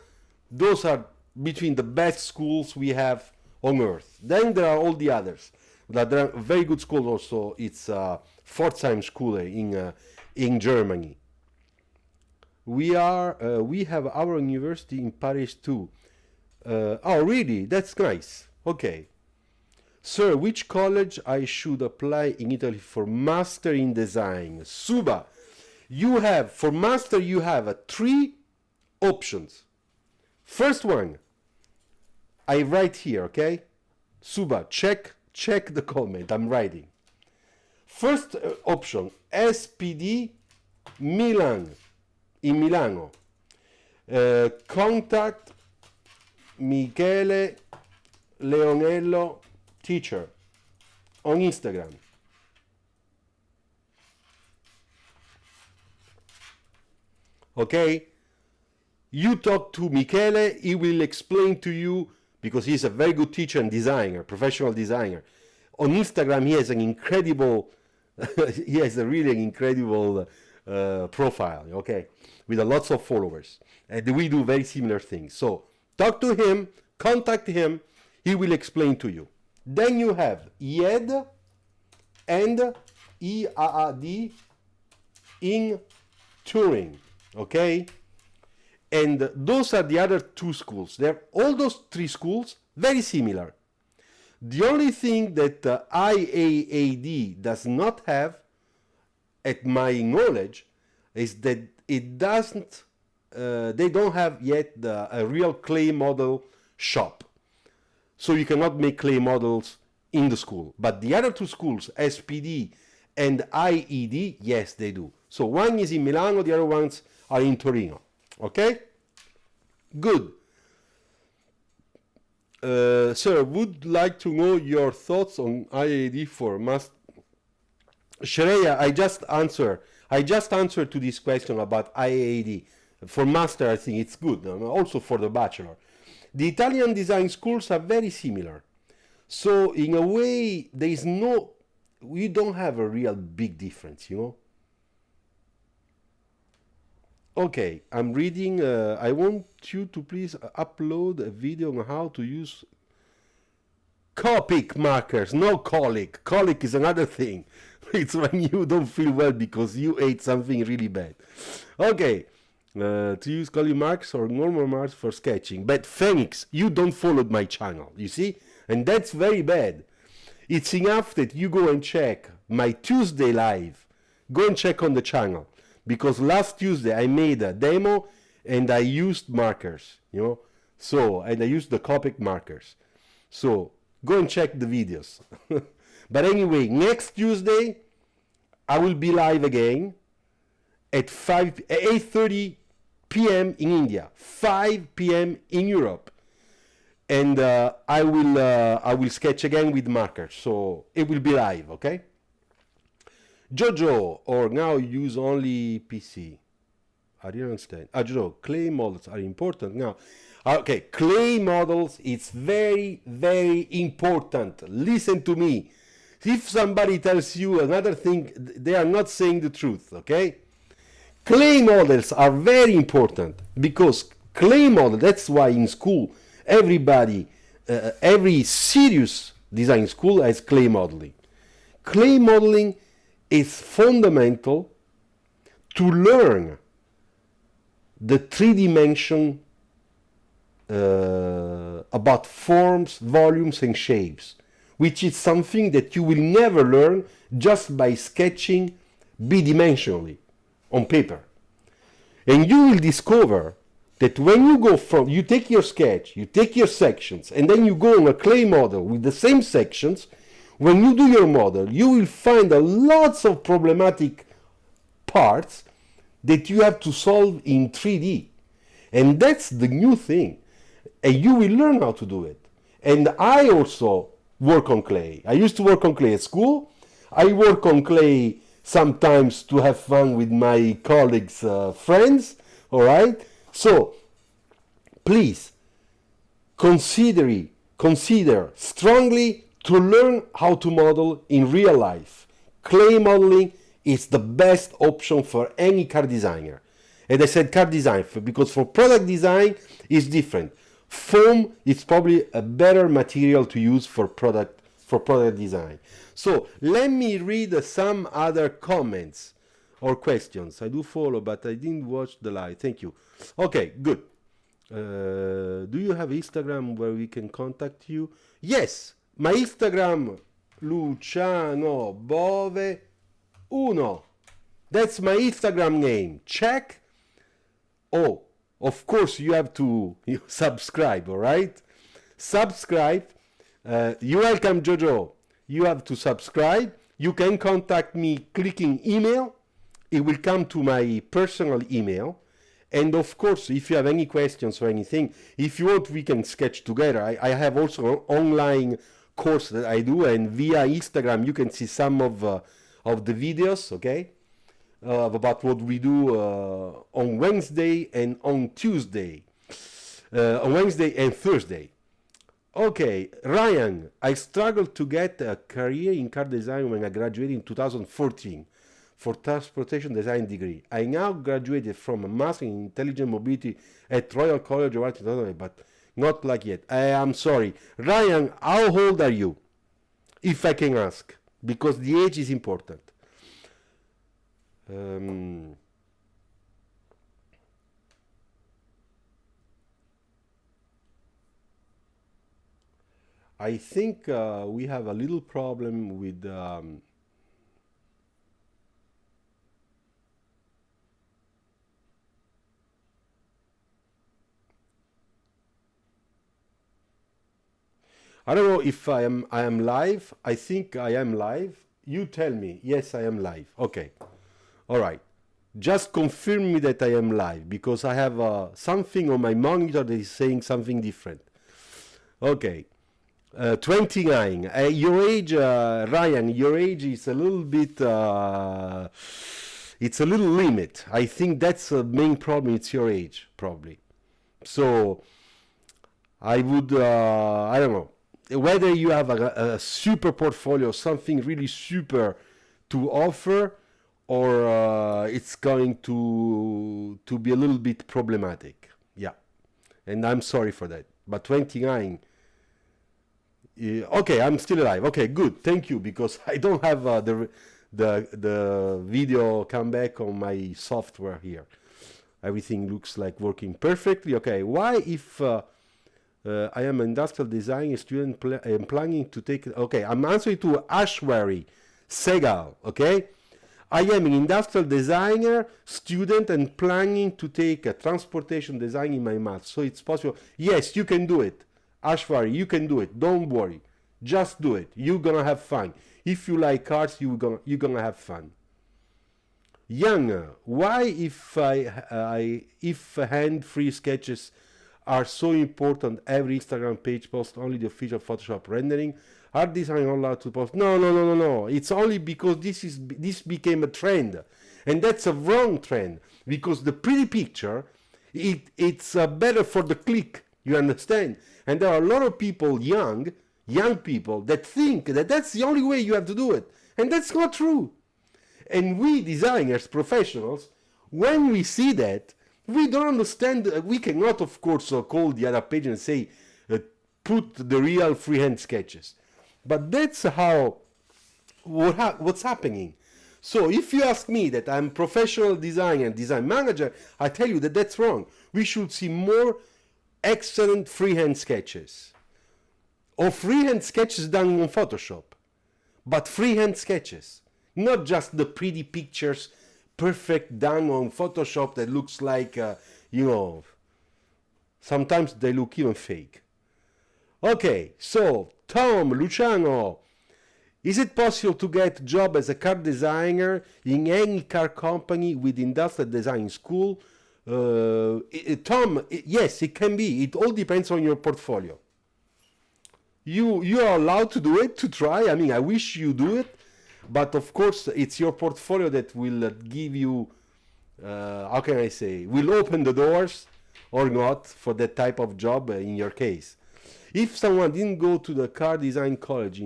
Speaker 1: those are between the best schools we have on earth. Then there are all the others. There are very good schools also. It's Pforzheim School in Germany. We have our university in Paris too. Oh, really? That's nice. Okay. Sir, which college I should apply in Italy for master in design? Suba, for master you have 3 options. First one, I write here, okay? Suba, check the comment, I'm writing. First option, SPD Milan, in Milano. Contact Michele Leonello teacher on Instagram. Okay? You talk to Michele, he will explain to you, because he's a very good teacher and designer, professional designer. On Instagram, he has an incredible, he has a really incredible profile, okay, with lots of followers. And we do very similar things. So talk to him, contact him, he will explain to you. Then you have IED and IAAD in Turin, okay? And those are the other 2 schools. They're all those 3 schools very similar. The only thing that IAAD does not have, at my knowledge, is that it doesn't. They don't have yet a real clay model shop, so you cannot make clay models in the school. But the other 2 schools, SPD and IED, yes, they do. So one is in Milano, the other ones are in Torino. Okay? Good. Sir, would like to know your thoughts on IAD for master. Shreya, I just answered to this question about IAD. For master, I think it's good. Also for the bachelor. The Italian design schools are very similar. So in a way, we don't have a real big difference, you know? Okay, I'm reading. I want you to please upload a video on how to use Copic markers, no colic. Colic is another thing. It's when you don't feel well because you ate something really bad. Okay, to use colic marks or normal marks for sketching. But Phoenix, you don't follow my channel, you see? And that's very bad. It's enough that you go and check my Tuesday live. Go and check on the channel. Because last Tuesday I made a demo and I used markers, you know? So, and I used the Copic markers. So, go and check the videos. But anyway, next Tuesday I will be live again at 8:30 p.m. in India, 5 p.m. in Europe. And I will sketch again with markers. So, it will be live, okay? Jojo, or now use only PC. I didn't understand. Jojo, clay models are important now. Okay, clay models, it's very, very important. Listen to me. If somebody tells you another thing, they are not saying the truth, okay? Clay models are very important because clay model, that's why in school, everybody, every serious design school has clay modeling. Clay modeling is fundamental to learn the 3D about forms, volumes, and shapes, which is something that you will never learn just by sketching bidimensionally on paper. And you will discover that when you go from, you take your sketch, you take your sections, and then you go on a clay model with the same sections, when you do your model, you will find a lots of problematic parts that you have to solve in 3D. And that's the new thing. And you will learn how to do it. And I also work on clay. I used to work on clay at school. I work on clay sometimes to have fun with my colleagues, friends, all right? So, please, consider strongly to learn how to model in real life. Clay modeling is the best option for any car designer. And I said car design because for product design it's different. Foam is probably a better material to use for product design. So let me read some other comments or questions. I do follow, but I didn't watch the live. Thank you. Okay, good. Do you have Instagram where we can contact you? Yes, my Instagram, Luciano Bove 1. That's my Instagram name. Check. Oh, of course you have to subscribe, all right? Subscribe. You're welcome, Jojo. You have to subscribe. You can contact me clicking email. It will come to my personal email. And of course, if you have any questions or anything, if you want, we can sketch together. I have also an online course that I do, and via Instagram you can see some of the videos, okay? About what we do on Wednesday and on Tuesday, on Wednesday and Thursday. Okay, Ryan, I struggled to get a career in car design when I graduated in 2014 for transportation design degree. I now graduated from a master in intelligent mobility at Royal College of Art, but not like yet. I am sorry. Ryan, how old are you? If I can ask, because the age is important. I think we have a little problem with I don't know if I am live. I think I am live. You tell me. Yes, I am live. Okay. All right. Just confirm me that I am live, because I have something on my monitor that is saying something different. Okay. 29. Your age, Ryan, your age is a little bit, it's a little limit. I think that's the main problem. It's your age, probably. So I would, I don't know, whether you have a super portfolio, something really super to offer, or it's going to be a little bit problematic. Yeah. And I'm sorry for that. But 29, okay, I'm still alive. Okay, good. Thank you, because I don't have the video come back on my software here. Everything looks like working perfectly. Okay, why if I am an industrial design student I'm planning to take... Okay, I'm answering to Ashwari Segal, okay? I am an industrial designer student and planning to take a transportation design in my math. So it's possible. Yes, you can do it. Ashwari, you can do it. Don't worry. Just do it. You're gonna have fun. If you like cars, you're gonna have fun. Young, why if hand-free sketches are so important, every Instagram page posts only the official Photoshop rendering? Are designers not allowed to post? No. It's only because this became a trend, and that's a wrong trend, because the pretty picture, it's better for the click. You understand? And there are a lot of people, young people, that think that that's the only way you have to do it, and that's not true. And we designers, professionals, when we see that, we don't understand. We cannot, of course, call the other page and say, put the real freehand sketches. But that's what's happening. So if you ask me that I'm professional designer and design manager, I tell you that that's wrong. We should see more excellent freehand sketches, or freehand sketches done on Photoshop, but freehand sketches, not just the pretty pictures perfect done on Photoshop that looks like Sometimes they look even fake. Okay, so Tom, Luciano, is it possible to get a job as a car designer in any car company with industrial design school? Tom, yes, it can be. It all depends on your portfolio. You are allowed to do it, to try. I mean, I wish you do it, but of course, it's your portfolio that will give you, how can I say, will open the doors or not for that type of job in your case. If someone didn't go to the car design college,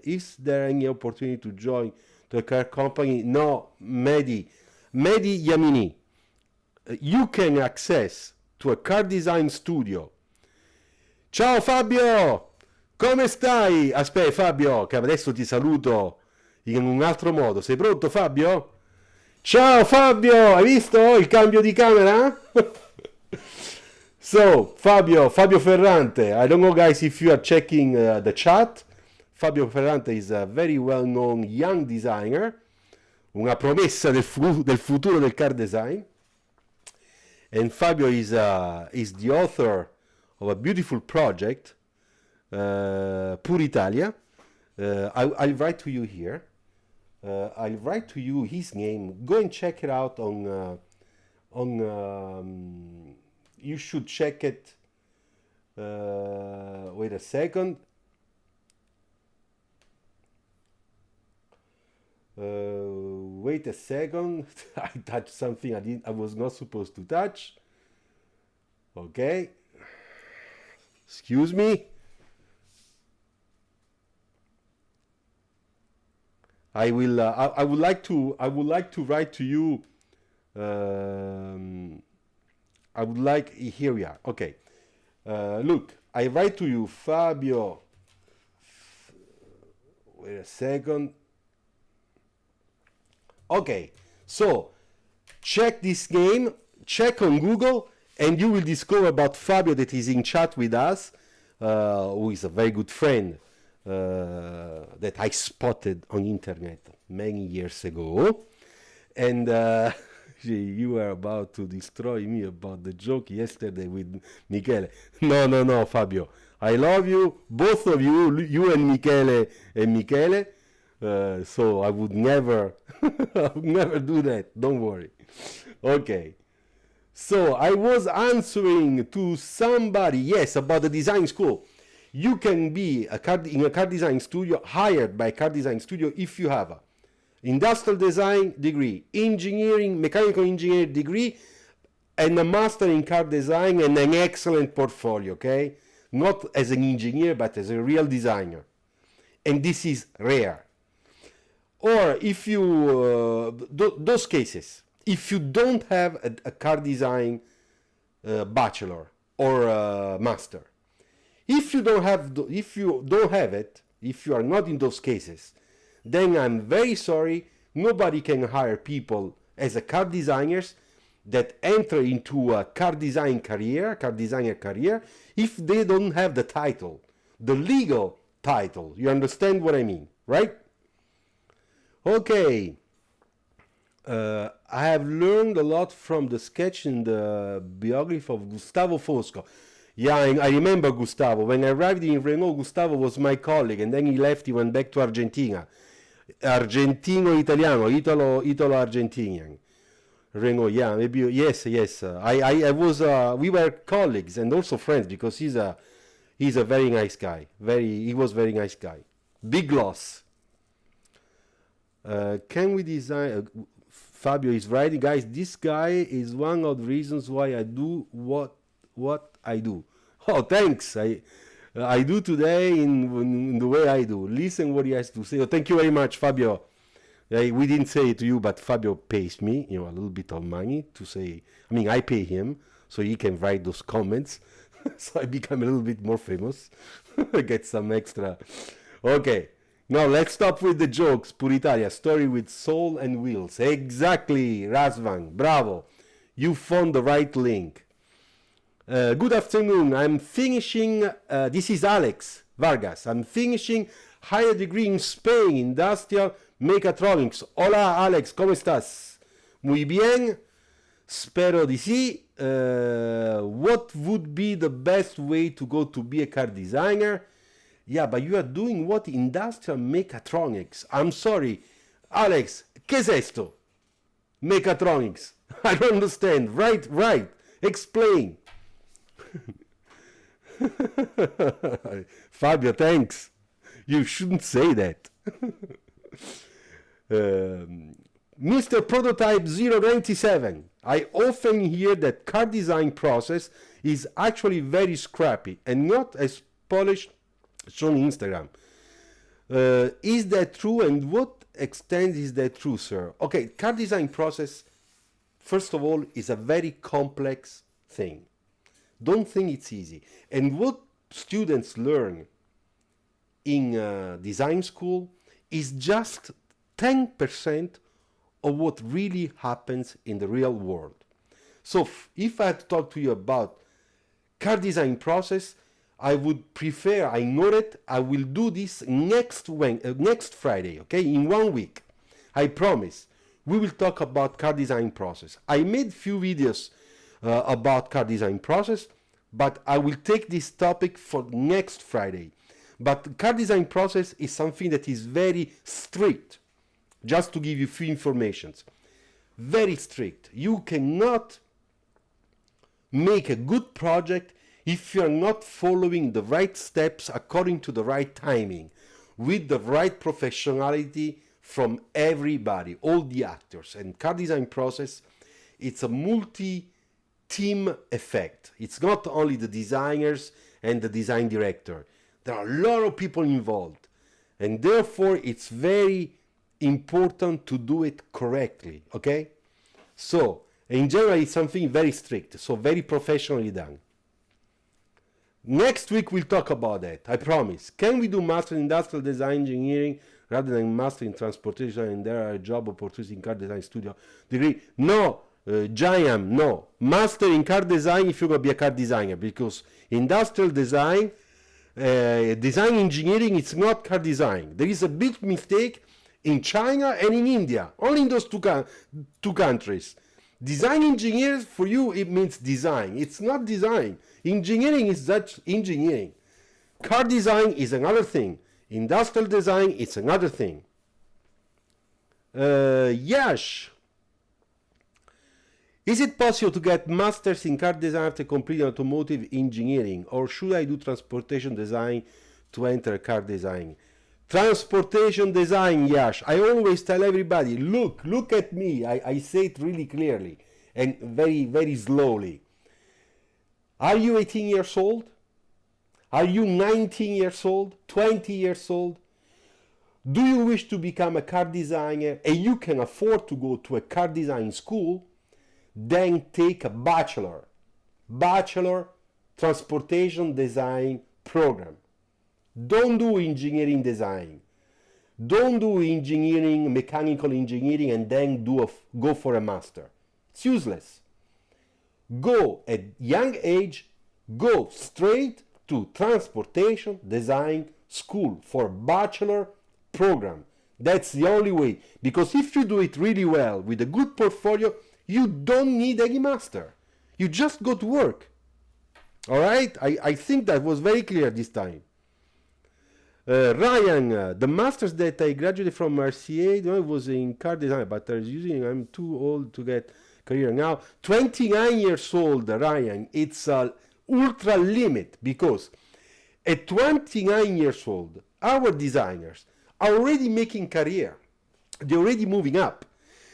Speaker 1: is there any opportunity to join the car company? No, Mehdi Yamini, you can access to a car design studio. Ciao Fabio, come stai? Aspetta Fabio, che adesso ti saluto in un altro modo. Sei pronto Fabio? Ciao Fabio, hai visto il cambio di camera? So, Fabio Ferrante, I don't know guys if you are checking the chat. Fabio Ferrante is a very well-known young designer, una promessa del futuro del car design. And Fabio is the author of a beautiful project, Pur Italia. I'll write to you here. I'll write to you his name. Go and check it out on you should check it. Wait a second. Wait a second. I touched something I was not supposed to touch. Okay. Excuse me. I will. I would like to write to you. I would like. Here we are. Okay. Look, I write to you, Fabio. Wait a second. Okay. So check this name. Check on Google, and you will discover about Fabio that is in chat with us, who is a very good friend. That I spotted on internet many years ago, and you were about to destroy me about the joke yesterday with Michele. No, Fabio, I love you, both of you, you and Michele. So I would never, never do that. Don't worry. Okay. So I was answering to somebody, yes, about the design school. You can be in a car design studio, hired by a car design studio if you have a industrial design degree, mechanical engineering degree, and a master in car design and an excellent portfolio, okay? Not as an engineer, but as a real designer. And this is rare. Or if you, those cases, if you don't have a car design bachelor or master, if you don't have it, if you are not in those cases, then I'm very sorry, nobody can hire people as a car designers that enter into a car designer career, if they don't have the title, the legal title. You understand what I mean, right? Okay. I have learned a lot from the sketch in the biography of Gustavo Fosco. Yeah, I remember Gustavo. When I arrived in Renault, Gustavo was my colleague, and then he left, he went back to Argentina. Argentino-Italiano, Italo-Argentinian. Renault, yeah, maybe, yes. I was, we were colleagues and also friends because he's a very nice guy. He was very nice guy. Big loss. Can we design... Fabio is writing, guys, this guy is one of the reasons why I do what I do. Oh, thanks. I do today in the way I do. Listen what he has to say. Oh, thank you very much, Fabio. We didn't say it to you, but Fabio pays me, a little bit of money to say. I mean, I pay him so he can write those comments. So I become a little bit more famous. Get some extra. Okay. Now let's stop with the jokes. Pur Italia, story with soul and wheels. Exactly, Razvan. Bravo. You found the right link. Good afternoon. I'm finishing, this is Alex Vargas. I'm finishing higher degree in Spain, industrial mechatronics. Hola Alex, ¿cómo estás? Muy bien. Spero di sì. what would be the best way to go to be a car designer? Yeah, but you are doing what? Industrial mechatronics. I'm sorry. Alex, ¿qué es esto? Mechatronics. I don't understand. Right. Explain. Fabio, thanks. You shouldn't say that. Mr. Prototype 097. I often hear that car design process is actually very scrappy and not as polished shown on Instagram. Is that true, and what extent is that true, sir? Okay, car design process, first of all, is a very complex thing. Don't think it's easy. And what students learn in design school is just 10% of what really happens in the real world. So if I had to talk to you about car design process, I would prefer, I know it, I will do this next Friday, okay, in 1 week. I promise. We will talk about car design process. I made few videos about car design process, but I will take this topic for next Friday. But car design process is something that is very strict. Just to give you few informations. Very strict. You cannot make a good project if you are not following the right steps according to the right timing, with the right professionality from everybody, all the actors. And car design process, it's a multi-team effect. It's not only the designers and the design director. There are a lot of people involved. And therefore, it's very important to do it correctly, okay? So, in general, it's something very strict, so very professionally done. Next week, we'll talk about that, I promise. Can we do master in industrial design engineering rather than master in transportation, and there are job opportunities in car design studio degree? No, Jayam, no. Master in car design if you're going to be a car designer, because industrial design, design engineering, it's not car design. There is a big mistake in China and in India, only in those two countries. Design engineers, for you, it means design. It's not design. Engineering is just engineering. Car design is another thing. Industrial design is another thing. Yash. Is it possible to get masters in car design after completing automotive engineering, or should I do transportation design to enter car design? Transportation design, Yash. I always tell everybody, look at me. I say it really clearly and very, very slowly. Are you 18 years old? Are you 19 years old? 20 years old? Do you wish to become a car designer and you can afford to go to a car design school? Then take a bachelor transportation design program. Don't do engineering design. Don't do engineering, mechanical engineering, and then go for a master. It's useless. Go at young age, go straight to transportation design school for bachelor program. That's the only way. Because if you do it really well with a good portfolio, you don't need any master. You just go to work. All right? I think that was very clear this time. Ryan, the masters that I graduated from RCA was in car design, but I'm too old to get career now. 29 years old, Ryan, it's a ultra limit, because at 29 years old, our designers are already making career. They're already moving up.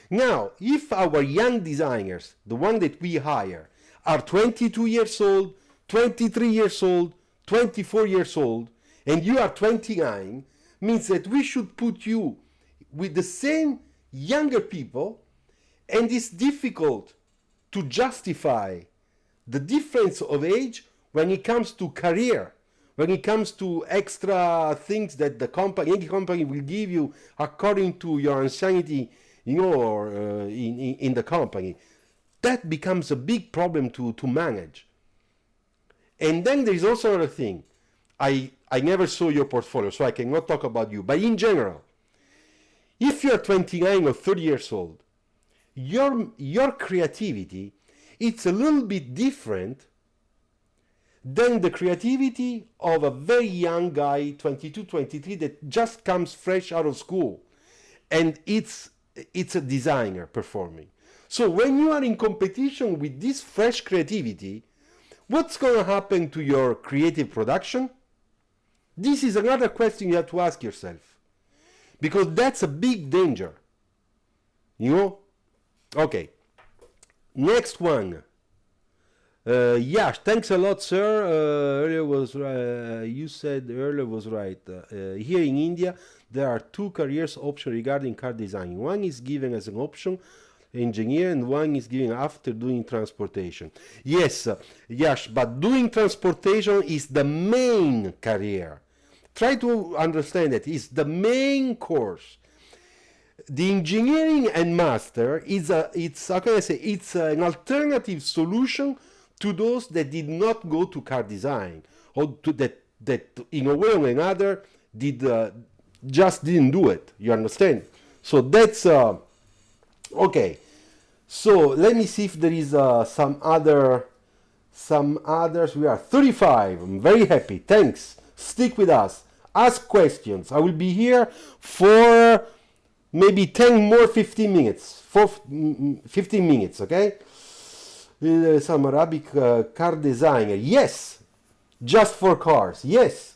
Speaker 1: Now, if our young designers, the one that we hire, are 22 years old, 23 years old, 24 years old, and you are 29, means that we should put you with the same younger people, and it's difficult to justify the difference of age when it comes to career, when it comes to extra things that any company will give you according to your ancienity, in the company. That becomes a big problem to manage. And then there is also another thing. I never saw your portfolio, so I cannot talk about you. But in general, if you're 29 or 30 years old, your creativity it's a little bit different than the creativity of a very young guy, 22, 23, that just comes fresh out of school. And it's a designer performing. So when you are in competition with this fresh creativity, what's going to happen to your creative production? This is another question you have to ask yourself. Because that's a big danger. You know? Okay. Next one. Yash, thanks a lot, sir. Earlier was you said earlier was right. Here in India, there are two careers options regarding car design. One is given as an option, engineer, and one is given after doing transportation. Yes, Yash, but doing transportation is the main career. Try to understand that it's the main course. The engineering and master is how can I say, it's an alternative solution to those that did not go to car design, or to that in a way or another just didn't do it. You understand? So that's okay. So let me see if there is some others. We are 35. I'm very happy. Thanks. Stick with us. Ask questions. I will be here for maybe 10 more 15 minutes. 15 minutes, okay? Some Arabic car designer. Yes, just for cars. Yes,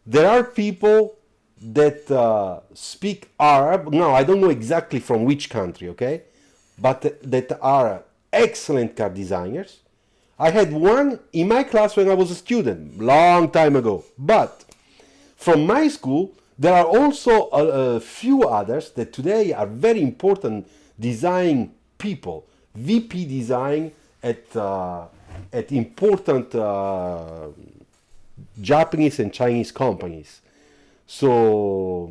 Speaker 1: there are people that speak Arab. No, I don't know exactly from which country, okay, but that are excellent car designers. I had one in my class when I was a student, long time ago. But from my school, there are also a few others that today are very important design people. VP design at important Japanese and Chinese companies. So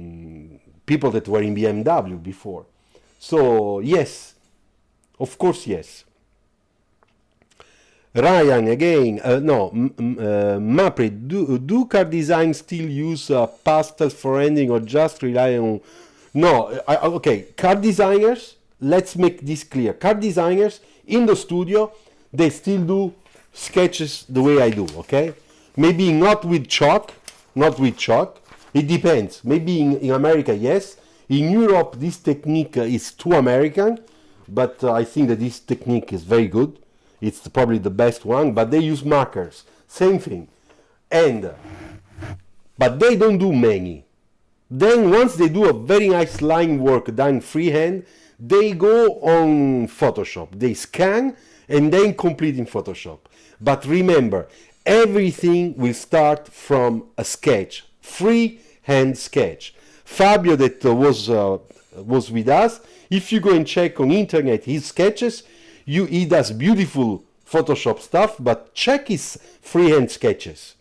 Speaker 1: people that were in BMW before. So yes, of course yes. Ryan again, Mapre, do car design still use pastels for rendering or just rely on? No, okay, car designers. Let's make this clear. Car designers in the studio, they still do sketches the way I do, okay? Maybe not with chalk. It depends. Maybe in America, yes. In Europe, this technique is too American, but I think that this technique is very good. It's probably the best one, but they use markers. Same thing. But they don't do many. Then once they do a very nice line work done freehand, they go on Photoshop. They scan and then complete in Photoshop. But remember, everything will start from a sketch, freehand sketch. Fabio that was with us, if you go and check on internet his sketches, he does beautiful Photoshop stuff, but check his freehand sketches,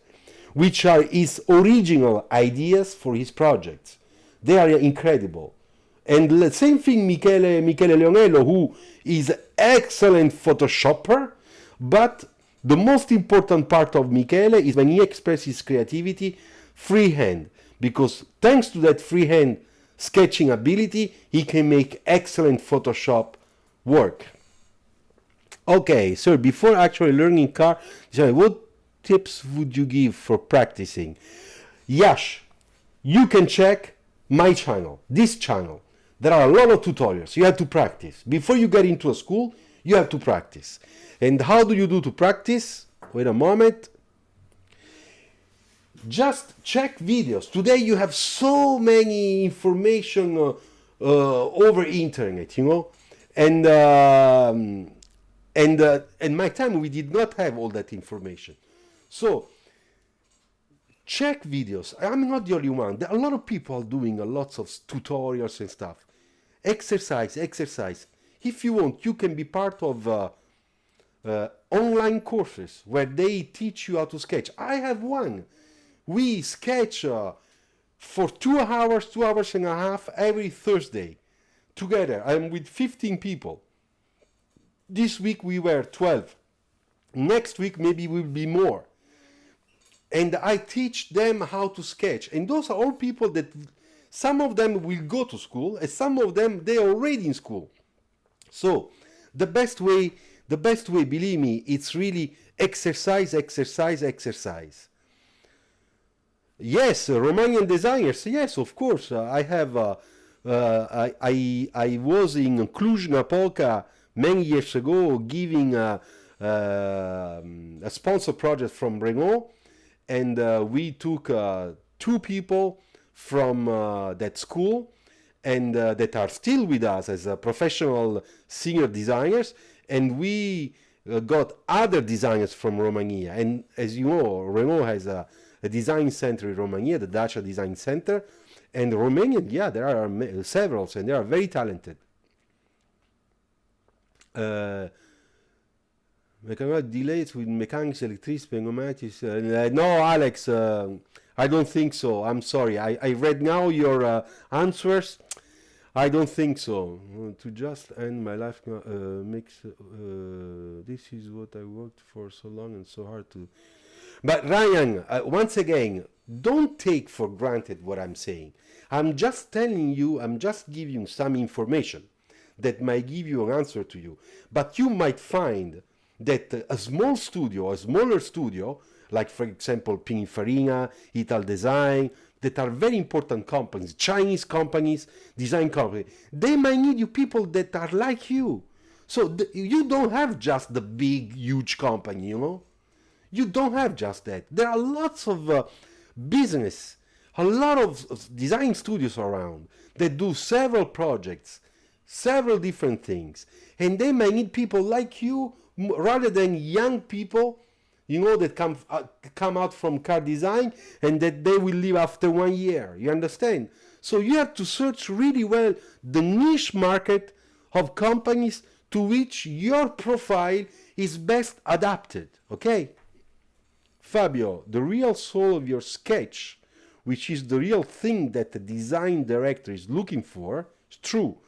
Speaker 1: which are his original ideas for his projects. They are incredible. And the same thing Michele Leonello, who is excellent Photoshopper, but the most important part of Michele is when he expresses creativity freehand, because thanks to that freehand sketching ability, he can make excellent Photoshop work. Okay, so before actually learning car design, what tips would you give for practicing? Yash, you can check my channel, this channel. There are a lot of tutorials. You have to practice. Before you get into a school, you have to practice. And how do you do to practice? Wait a moment. Just check videos. Today you have so many information over internet, you know. And my time we did not have all that information. So check videos. I'm not the only one. There are a lot of people doing lots of tutorials and stuff. Exercise. If you want, you can be part of online courses where they teach you how to sketch. I have one. We sketch for 2 hours, 2 hours and a half every Thursday together. I'm with 15 people. This week we were 12. Next week maybe we'll be more. And I teach them how to sketch. And those are all people that some of them will go to school and some of them they're already in school. So the best way The best way, believe me, it's really exercise, exercise, exercise. Yes, Romanian designers. Yes, of course. I have. I was in Cluj-Napoca many years ago, giving a sponsor project from Renault, and we took two people from that school, and that are still with us as professional senior designers, and we got other designers from Romania. And as you know, Renault has a design center in Romania, the Dacia Design Center, and Romanian, yeah, there are several, and they are very talented. Mechanical delays with mechanics, electricians, pneumatics. No, Alex, I don't think so. I'm sorry. I read now your answers. I don't think so. To just end my life makes. This is what I worked for so long and so hard to. But Ryan, once again, don't take for granted what I'm saying. I'm just telling you, I'm just giving you some information that might give you an answer to you. But you might find that a small studio, a smaller studio, like for example Pininfarina, Ital Design, that are very important companies, Chinese companies, design companies, they might need you people that are like you. So you don't have just the big, huge company, you know? You don't have just that. There are lots of business, a lot of design studios around that do several projects, several different things. And they might need people like you rather than young people, you know, that come out from car design and that they will leave after 1 year. You understand? So you have to search really well the niche market of companies to which your profile is best adapted. Okay? Fabio, the real soul of your sketch, which is the real thing that the design director is looking for, it's true,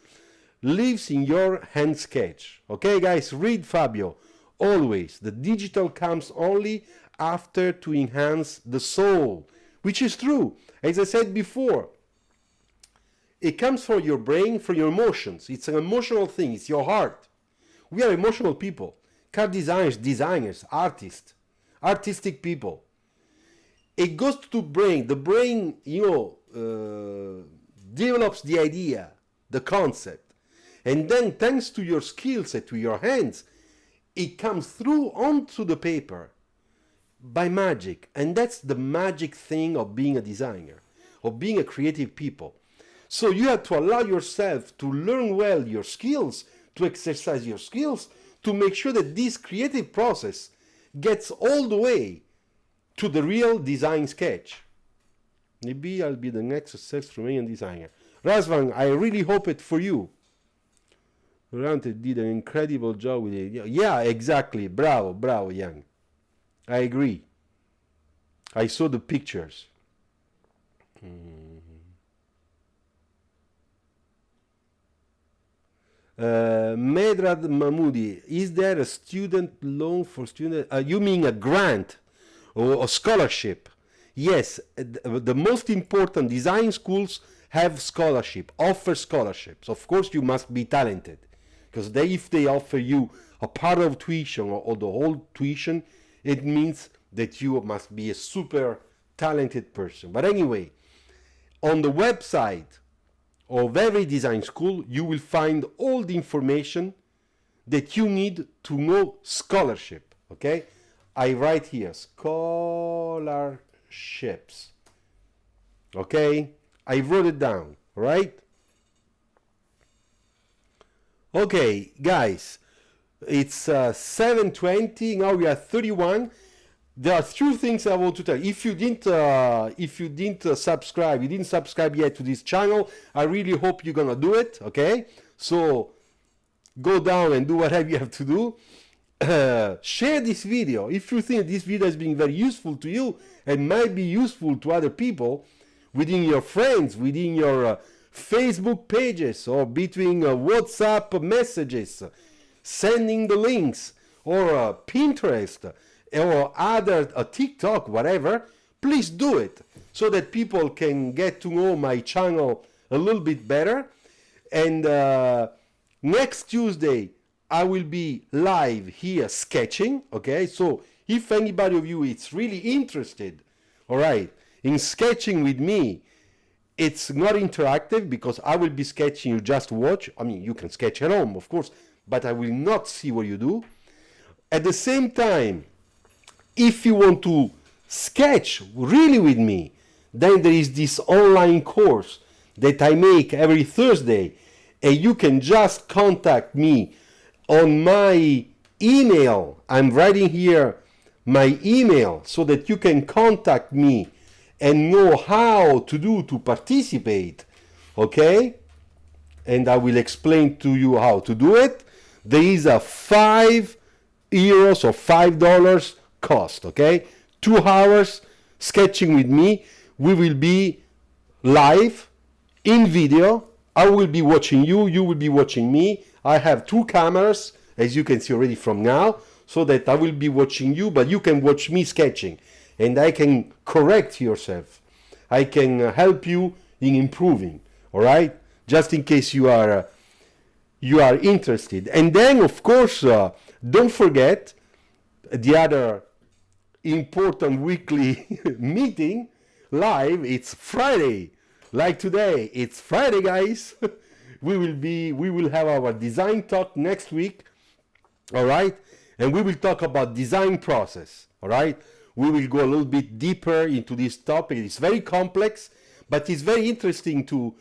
Speaker 1: lives in your hand sketch. Okay, guys, read Fabio. Always, the digital comes only after to enhance the soul, which is true. As I said before, it comes from your brain, from your emotions. It's an emotional thing. It's your heart. We are emotional people. Car designers, artists, artistic people. It goes to brain. The brain, you know, develops the idea, the concept. And then thanks to your skills and to your hands, it comes through onto the paper by magic. And that's the magic thing of being a designer, of being a creative people. So you have to allow yourself to learn well your skills, to exercise your skills, to make sure that this creative process gets all the way to the real design sketch. Maybe I'll be the next successful Romanian designer. Razvan, I really hope it for you. Rante did an incredible job with it. Yeah, exactly. Bravo, bravo, Young. I agree. I saw the pictures. Medrad Mahmoudi, is there a student loan for students? You mean a grant or a scholarship? Yes, the most important design schools have scholarship, offer scholarships. Of course, you must be talented, because if they offer you a part of tuition or the whole tuition, it means that you must be a super talented person. But anyway, on the website of every design school, you will find all the information that you need to know scholarship. Okay, I write here scholarships. Okay, I wrote it down, right? Okay, guys, it's 7:20. Now we are 31. There are few things I want to tell. If you didn't subscribe, you didn't subscribe yet to this channel, I really hope you're gonna do it. Okay, so go down and do whatever you have to do. Share this video if you think this video has been very useful to you and might be useful to other people within your friends, within your Facebook pages, or between WhatsApp messages, sending the links, or Pinterest, or other TikTok, whatever. Please do it so that people can get to know my channel a little bit better. And next Tuesday I will be live here sketching, okay? So if anybody of you is really interested, all right, in sketching with me, it's not interactive because I will be sketching, you just watch. I mean, you can sketch at home, of course, but I will not see what you do. At the same time, if you want to sketch really with me, then there is this online course that I make every Thursday, and you can just contact me on my email. I'm writing here my email so that you can contact me and know how to do to participate, okay? And I will explain to you how to do it. There is a €5 or $5 cost, okay? 2 hours sketching with me. We will be live in video. I will be watching you, you will be watching me. I have 2 cameras, as you can see already from now, so that I will be watching you, but you can watch me sketching. And I can correct yourself. I can help you in improving, all right? Just in case you are interested. And then, of course, don't forget the other important weekly meeting live. It's Friday, like today. It's Friday, guys. we will have our design talk next week, all right? And we will talk about design process, all right? We will go a little bit deeper into this topic. It's very complex, but it's very interesting to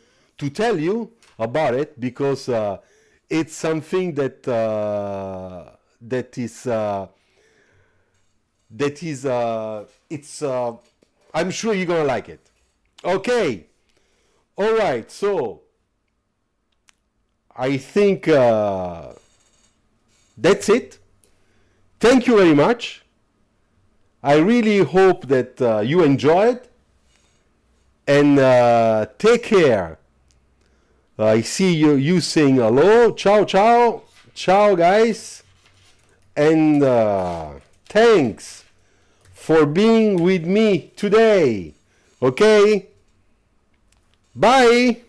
Speaker 1: tell you about it because it's something that I'm sure you're gonna like it. Okay, all right. So I think that's it. Thank you very much. I really hope that you enjoyed, and take care. I see you saying hello, ciao, ciao, ciao, guys, and thanks for being with me today. Okay, bye.